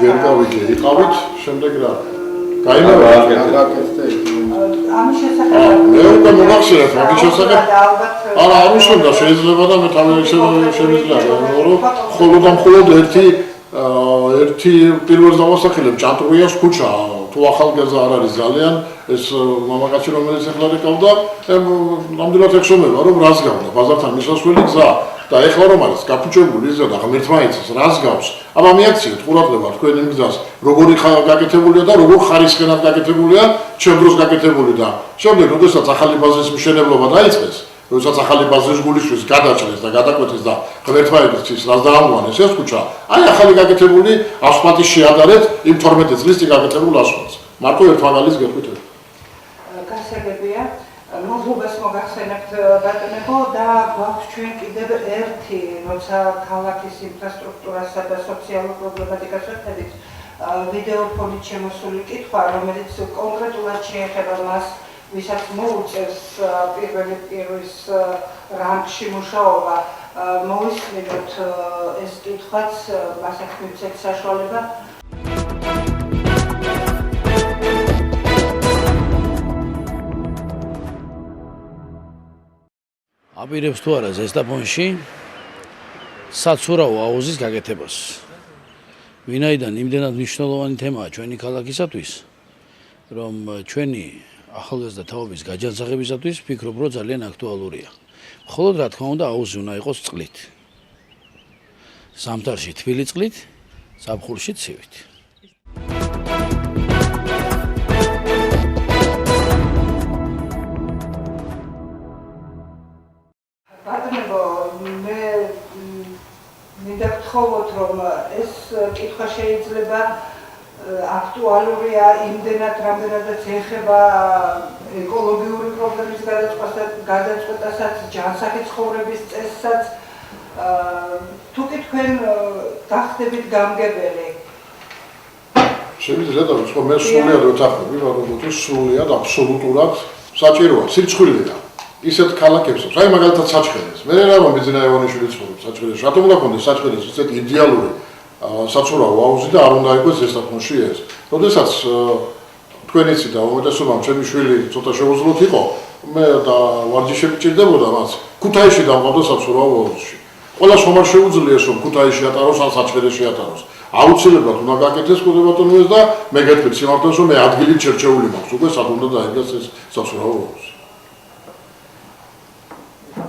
Speaker 4: ვერ გავიგე, იყავით, შემდეგ რა? გაიმეორეთ,
Speaker 1: ამის შესახებ
Speaker 4: მე უკვე მოგახსენეთ, მაგის შესახებ. არა, არ უშენდა, შეიძლება და მე თავი შემიძლია, რომ მხოლოდ და მხოლოდ ერთი პირველს დავასახელებ, ჭანტურიას ქუჩა, თუ ახალგაზრდა არ არის ძალიან, ეს მამაკაცი, რომელიც ახლა რეკავდა, ნამდვილად ეხსოვნება, რომ რას გავდა, ბაზართან მისასვლელი გზა. და ეხლა რომ არის გაფუჭებული ის და ღმერთმაიცის რას გავს? აბა მიაქციეთ ყურადღება თქვენ იმ გზას, როგორი გაკეთებულია და როგორ ხარისხენად გაკეთებულია, ჩემ დროს გაკეთებული და შემდეგ როდესაც ახალი ბაზრის მშენებლობა დაიწყეს, როდესაც ახალი ბაზრის გულისთვის გადაჭრეს და გადაკვეთეს და ღმერთმაიცის რას დაამოანეს ეს ქუჩა, აი ახალი გაკეთებული ასფალტის შეადარეთ იმ 12 წლის წინ გაკეთებულ ასფალტს. მარტო ერთ მაგალითს გეტყვით.
Speaker 1: გასაგებია. მოგებას მოგახსენებთ ბატონებო და გვაქვს ჩვენ კიდევ ერთი, როცა ქალაქის ინფრასტრუქტურასა და სოციალურ პრობლემატიკას ვეხებით, ვიდეოფონით შემოსული კითხვა, რომელიც კონკრეტულად შეეხება მას, ვისაც მოუწევს პირველის რანგში მუშაობა. მოვისმინოთ ეს კითხვაც, მასაც მივცეთ საშუალება.
Speaker 21: აპირებს თუ არა ზესტაფონში საცურაო აუზის გაკეთებას. ვინაიდან იმდენად მნიშვნელოვანი თემაა ჩვენი ქალაქისათვის, რომ ჩვენი ახალგაზრდა თაობის გაჯანსაღებისათვის ვფიქრობ, რომ ძალიან აქტუალურია. მხოლოდ რა თქმა უნდა აუზი უნდა იყოს წყლით. ზამთარში თბილი წყლით, ზაფხულში ცივით.
Speaker 1: ბატონებო, მე მინდა გთხოვოთ, რომ ეს კითხვა შეიძლება აქტუალურია იმდენად, რამდენადაც ეხება ეკოლოგიური პრობლემის გადაწყვეტასაც, ჯანსაღი ცხოვრების წესსაც. თუ კი თქვენ გახდებით გამგებელი.
Speaker 4: Შეიძლება და ხო მე სრულიად ვეთანხმები, მაგრამ სრულიად აბსოლუტურად საჭიროა, სირცხვილია. ისეთ ქალაქებს, აი მაგალითად საჩხერეს. მე რა რომ ბიზნა ივანიშვილი ცხოვრობს საჩხერეს. რატომ უნდა გქონდეს საჩხერეს ისეთი იდეალური საცურაო აუზი და არ უნდა იყოს ზესტაფონში ეს. როდესაც თქვენ იცით და უმეტესობამ ჩემი შვილი ცოტა შეუძლოთ იყო, მე და ვარჯიშები ჭირდებოდა მას. ქუთაისში დავყავდა საცურაო აუზში. ყველას ხომ არ შეუძლიეს რომ ქუთაისში ატაროს ან საჩხერეში ატაროს. აუცილებლად უნდა გაკეთდეს კუდებატონო ეს და მე გეტყვით სიმართლეს რომ მე ადგილით შერჩეული მაქვს უკვე სად უნდა დაიდგას ეს სასურაო ომს.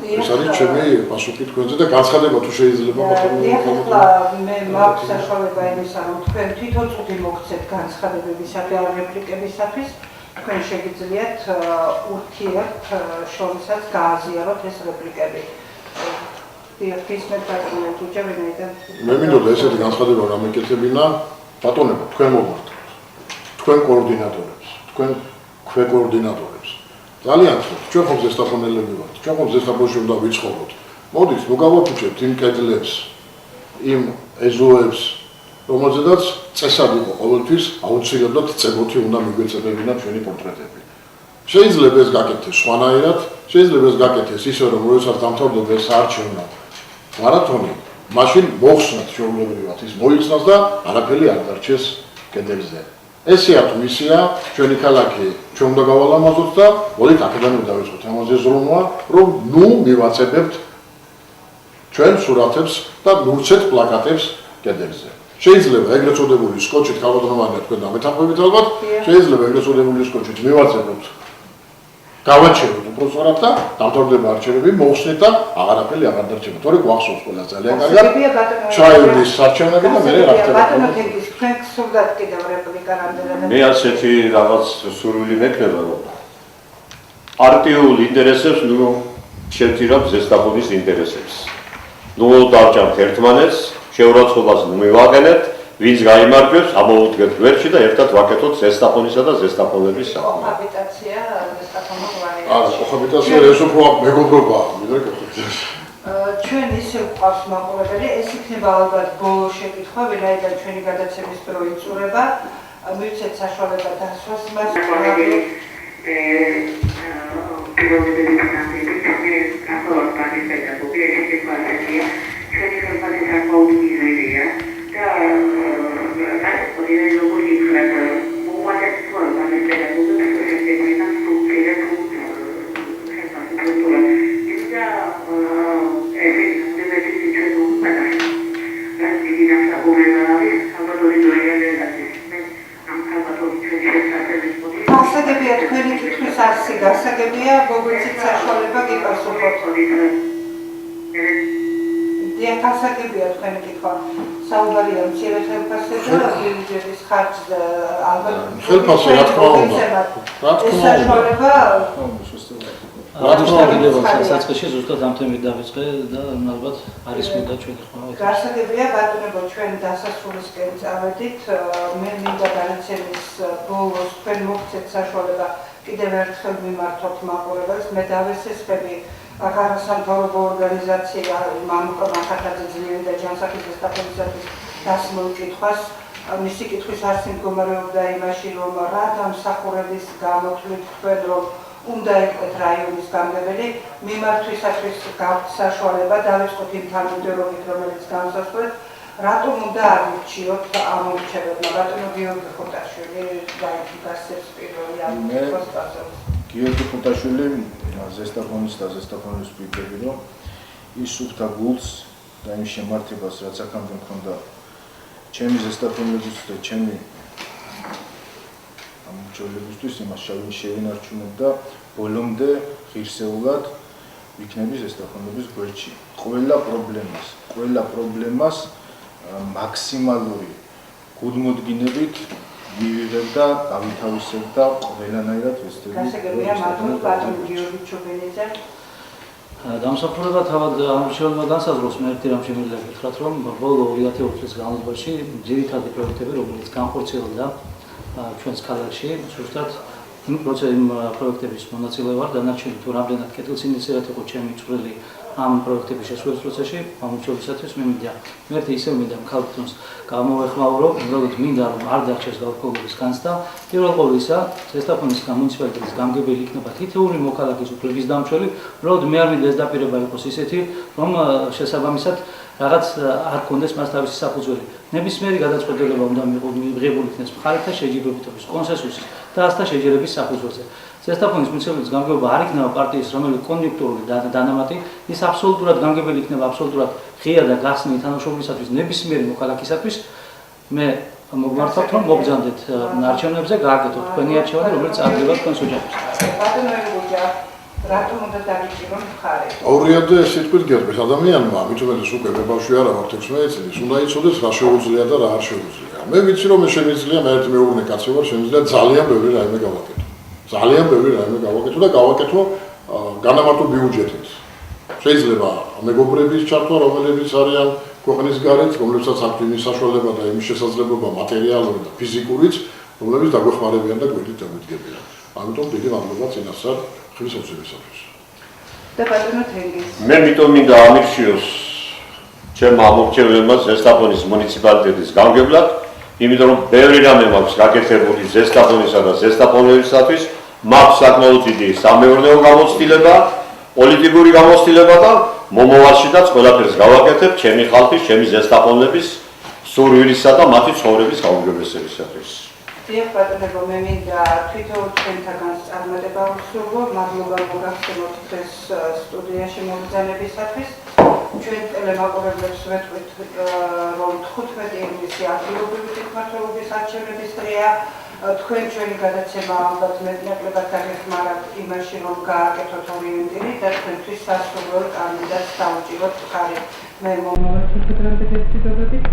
Speaker 4: ეს არის ჩემი პასუხი თქვენზე და განცხადება თუ შეიძლება
Speaker 1: ახლა მე მაქვს საშუალება იმისა რომ თქვენ თვითონ წუთი მოგცეთ განცხადებებისათვის ან რეპლიკებისათვის თქვენ შეგიძლიათ ურთიერთ შორისაც გააზიაროთ ეს რეპლიკები.
Speaker 4: მე მინდოდა ესეთი განცხადება რომ ეკეთებინა ბატონებო თქვენ მოგმართ თქვენ კოორდინატორებს თქვენ ქვეკოორდინატორებს ძალიან ხო ჩვენ ხომ ზესტაფონელები ვართ ჩვენ ხომ ზესტაფონში უნდა ვიცხოვროთ მოდით მოგავაფუჭებთ იმ კედლებს იმ ეზოებს რომელზედაც წესად იყო ყოველთვის აუცილებლად წებოთი უნდა მიგვეწებებინა ჩვენი პორტრეტები შეიძლება ეს გაკეთდეს სხვანაირად შეიძლება ეს გაკეთდეს ისე რომ როდესაც დამთავრდება ეს საარჩევნო მარათონი მაშინ მოხსნათ ჩვეულებრივად ის მოიხსნას და არაფერი არ დარჩეს კედელზე ესეა თუ ისეა ჩვენი ქალაქი ჩვენ უნდა გავალამაზოთ და მოდით აქედან დავიწყოთ ამაზე ზრუნვა რომ ნუ მივაწებებთ ჩვენ სურათებს და ნურცეთ პლაკატებს კედელზე შეიძლება ეგრეთ წოდებული სკოჩით ქალბატონოვანია თქვენ დამეთანხმებით ალბათ შეიძლება ეგრეთ წოდებული სკოჩით მივაწებოთ გავაჩეროთ უბრალოდ და დამთავრდება არჩევნები მოხსნით და აღარაფერი აღარ დარჩება თორე გვახსოვს ყველა ძალიან კარგად ჩაივლის არჩევნები და მე რა ხდება
Speaker 1: ბატონო თენგის თქვენ გსურდათ კიდევ რეპლიკა რამდენად
Speaker 5: მე ასეთი რაღაც სურვილი მექნება რომ პარტიულ ინტერესებს ნუ შევწირებ ზესტაფონის ინტერესებს ნუ დავჭამთ ერთმანეთს შეურაცხყოფას ნუ მივაყენებთ ვინც გაიმარჯვებს ამოვუდგეთ გვერდში და ერთად ვაკეთოთ ზესტაფონისა და ზესტაფონების საქმე
Speaker 1: კოჰაბიტაცია ზესტაფონის
Speaker 4: კოჰაბიტაცია ეს უფრო მეგობრობაა მინდა გეტყვით
Speaker 1: ჩვენ ისე ვყავს მაყურებელი ეს იქნება ალბათ ბოლო შეკითხვა ვინაიდან ჩვენი გადაცემის დრო იწურება მივცეთ საშუალება დასვას მას გასაგებია თქვენი კითხვის არსი გასაგებია გოგოიცით საშუალება გიპასუხოთ დიახ გასაგებია თქვენი კითხვა საუბარია მცირე ხელფასზე და ბიუჯეტის ხარჯზე ალბათ
Speaker 4: ხელფასი რა თქმა უნდა
Speaker 1: საშუალება
Speaker 3: საწყისში ზუსტად ამ თემით დავიწყე და ალბათ არის უნდა ჩვენი ხმა
Speaker 1: გასაგებია ბატონებო ჩვენ დასასრულისკენ წავედით მე მინდა განაცემის ბოლოს თქვენ მოგცეთ საშუალება კიდევ ერთხელ მიმართოთ მაყურებელს მე დავესესხები აღარასამთავრობო ორგანიზაცია მამუკა მახათაძე ძლიერი და ჯანსაღი ზესტაფონისათვის დასმულ კითხვას მისი კითხვის არსი მდგომარეობდა იმაში რომ რა დამსახურების გამოთვლით თქვენ რომ უნდა იყოს რაიონის გამგებელი მიმართვისათვის გაქვთ საშუალება დავიწყოთ იმ თანამდებობით რომელიც განსაზღვრეთ რატომ უნდა არჩიოთ ამ მორჩებებმა ბატონო გიორგი ხოტაშვილი გასცემს პირველი ამ კითხვის პასუხს
Speaker 2: გიორგი ხოტაშვილი ზესტაფონის და ზესტაფონის პირები რომ ის სუფთა გულს და იმ შემართებას რაც აქამდე მქონდა ჩემი ზესტაფონების და ჩემი ამორჩეულებისთვის იმას შევინარჩუნებ და ბოლომდე ღირსეულად ვიქნები ზესტაფონების გვერდში. ყველა პრობლემას მაქსიმალური გულმოდგინებით მივიღებ და გავითავისებ და ყველანაირად ვესწრები.
Speaker 1: გასაგებია მართლა ბატონო გიორგი ჩუბინიძე
Speaker 3: დამსახურება თავად ამშენებელმა განსაზღვროს მე ერთი რამ შემიძლია გითხრათ რომ ბოლო 2020 წლის განმავლობაში ძირითადი პროექტები რომელიც განხორციელდა ჩვენს ქალაქში ზუსტად იმ პროექტების მონაწილე ვარ დანარჩენი თუ რამდენად კეთილსინდისერად იყო ჩემი წვრილი ამ პროექტების შესრულების პროცესში ამორჩეულისათვის მე მინდა ერთი ისევ მინდა მქალბატონს გამოვეხმაურო უბრალოდ მინდა რომ არ დარჩეს გაურკვევების განცდა პირველ ყოვლისა ზესტაფონის მუნიციპალიტეტის გამგებელი იქნება თითოეული მოქალაქის უფლების დამცველი უბრალოდ მე არ მინდა ეს დაპირება იყოს ისეთი რომ შესაბამისად რაღაც არ კონდეს მას თავისი საფუძველი. ნებისმიერი გადაწყვეტილება უნდა მიღებული იქნეს მხარეთა შეჯიბრებითობის, კონსენსუსის და ასთა შეჯერების საფუძველზე. ზესტაფონის მიცემების გამგეობა არ იქნება პარტიის რომელი კონიუნქტურული დანამატი, ის აბსოლუტურად გამგებელი იქნება აბსოლუტურად ღია და გახსნილი თანამშრომლისათვის ნებისმიერი მოქალაქისათვის. მე მოგმართავთ რომ მოგზანდეთ არჩევნებზე, გააკეთოთ თქვენი არჩევანი, რომელიც წარდება თქვენს ოჯახებს.
Speaker 1: რატომ უნდა დავიჭირო მხარე?
Speaker 4: 2001 გერბის ადამიანმა, ამიტომაც უკვე ბავშვი არა ვარ 16 წლის, უნდა იცოდეს რა შეუძლია და რა არ შეუძლია. მე ვიცი რომ შემიძლია მე ერთი მეურნე კაცი ვარ, შემიძლია ძალიან ბევრი რაიმე გავაკეთო. ძალიან ბევრი რაიმე გავაკეთო და გავაკეთო განამარტო ბიუჯეტით. შეიძლება მეგობრების ჩართვა, რომლებიც არიან ქვეყნის გარეთ, რომლებსაც აქვს იმის საშუალება და იმის შესაძლებლობა მატერიალური და ფიზიკურიც, რომლებიც დაგვეხმარებიან და გვერდით დამოდგებიან. ამიტომ დიდი მადლობა წინასწარ ხმის ოცნებისათვის.
Speaker 1: და ბატონო თენგიზ.
Speaker 5: მე მიტომ მინდა ამირჩიოს ჩემმა ამორჩეველმა ზესტაფონის მუნიციპალიტეტის გამგებლად, იმიტომ რომ ბევრი რამე მაქვს გაკეთებული ზესტაფონისა და ზესტაფონელებისათვის, მაქვს საკმაოდ დიდი სამეურნეო გამოცდილება, პოლიტიკური გამოცდილება და მომავალშიდაც ყველაფერს გავაკეთებ ჩემი ხალხის, ჩემი ზესტაფონების სურვილისა და მათი ცხოვრების გაუმჯობესებისათვის.
Speaker 1: დიახ ბატონო, მე მინდა თვითონ თქვენთაგან წარმატება ვუსურვო, მადლობა მოგახსენოთ დღეს სტუდიაში მოგზაურობისათვის. ჩვენ ტელემაყურებლებს ვეთქვით, რომ 15 ივნისი ადგილობრივი თვითმმართველობის არჩევნების დღეა. თქვენ ჩვენი გადაცემა ალბათ მეტნაკლებად გაგეხმარათ იმაში, რომ გააკეთოთ ორიენტირი და თქვენთვის სასურველ კანდიდატს დაუჭიროთ მხარი. მე მომავალ შეხვედრამდე გესწრებოდით.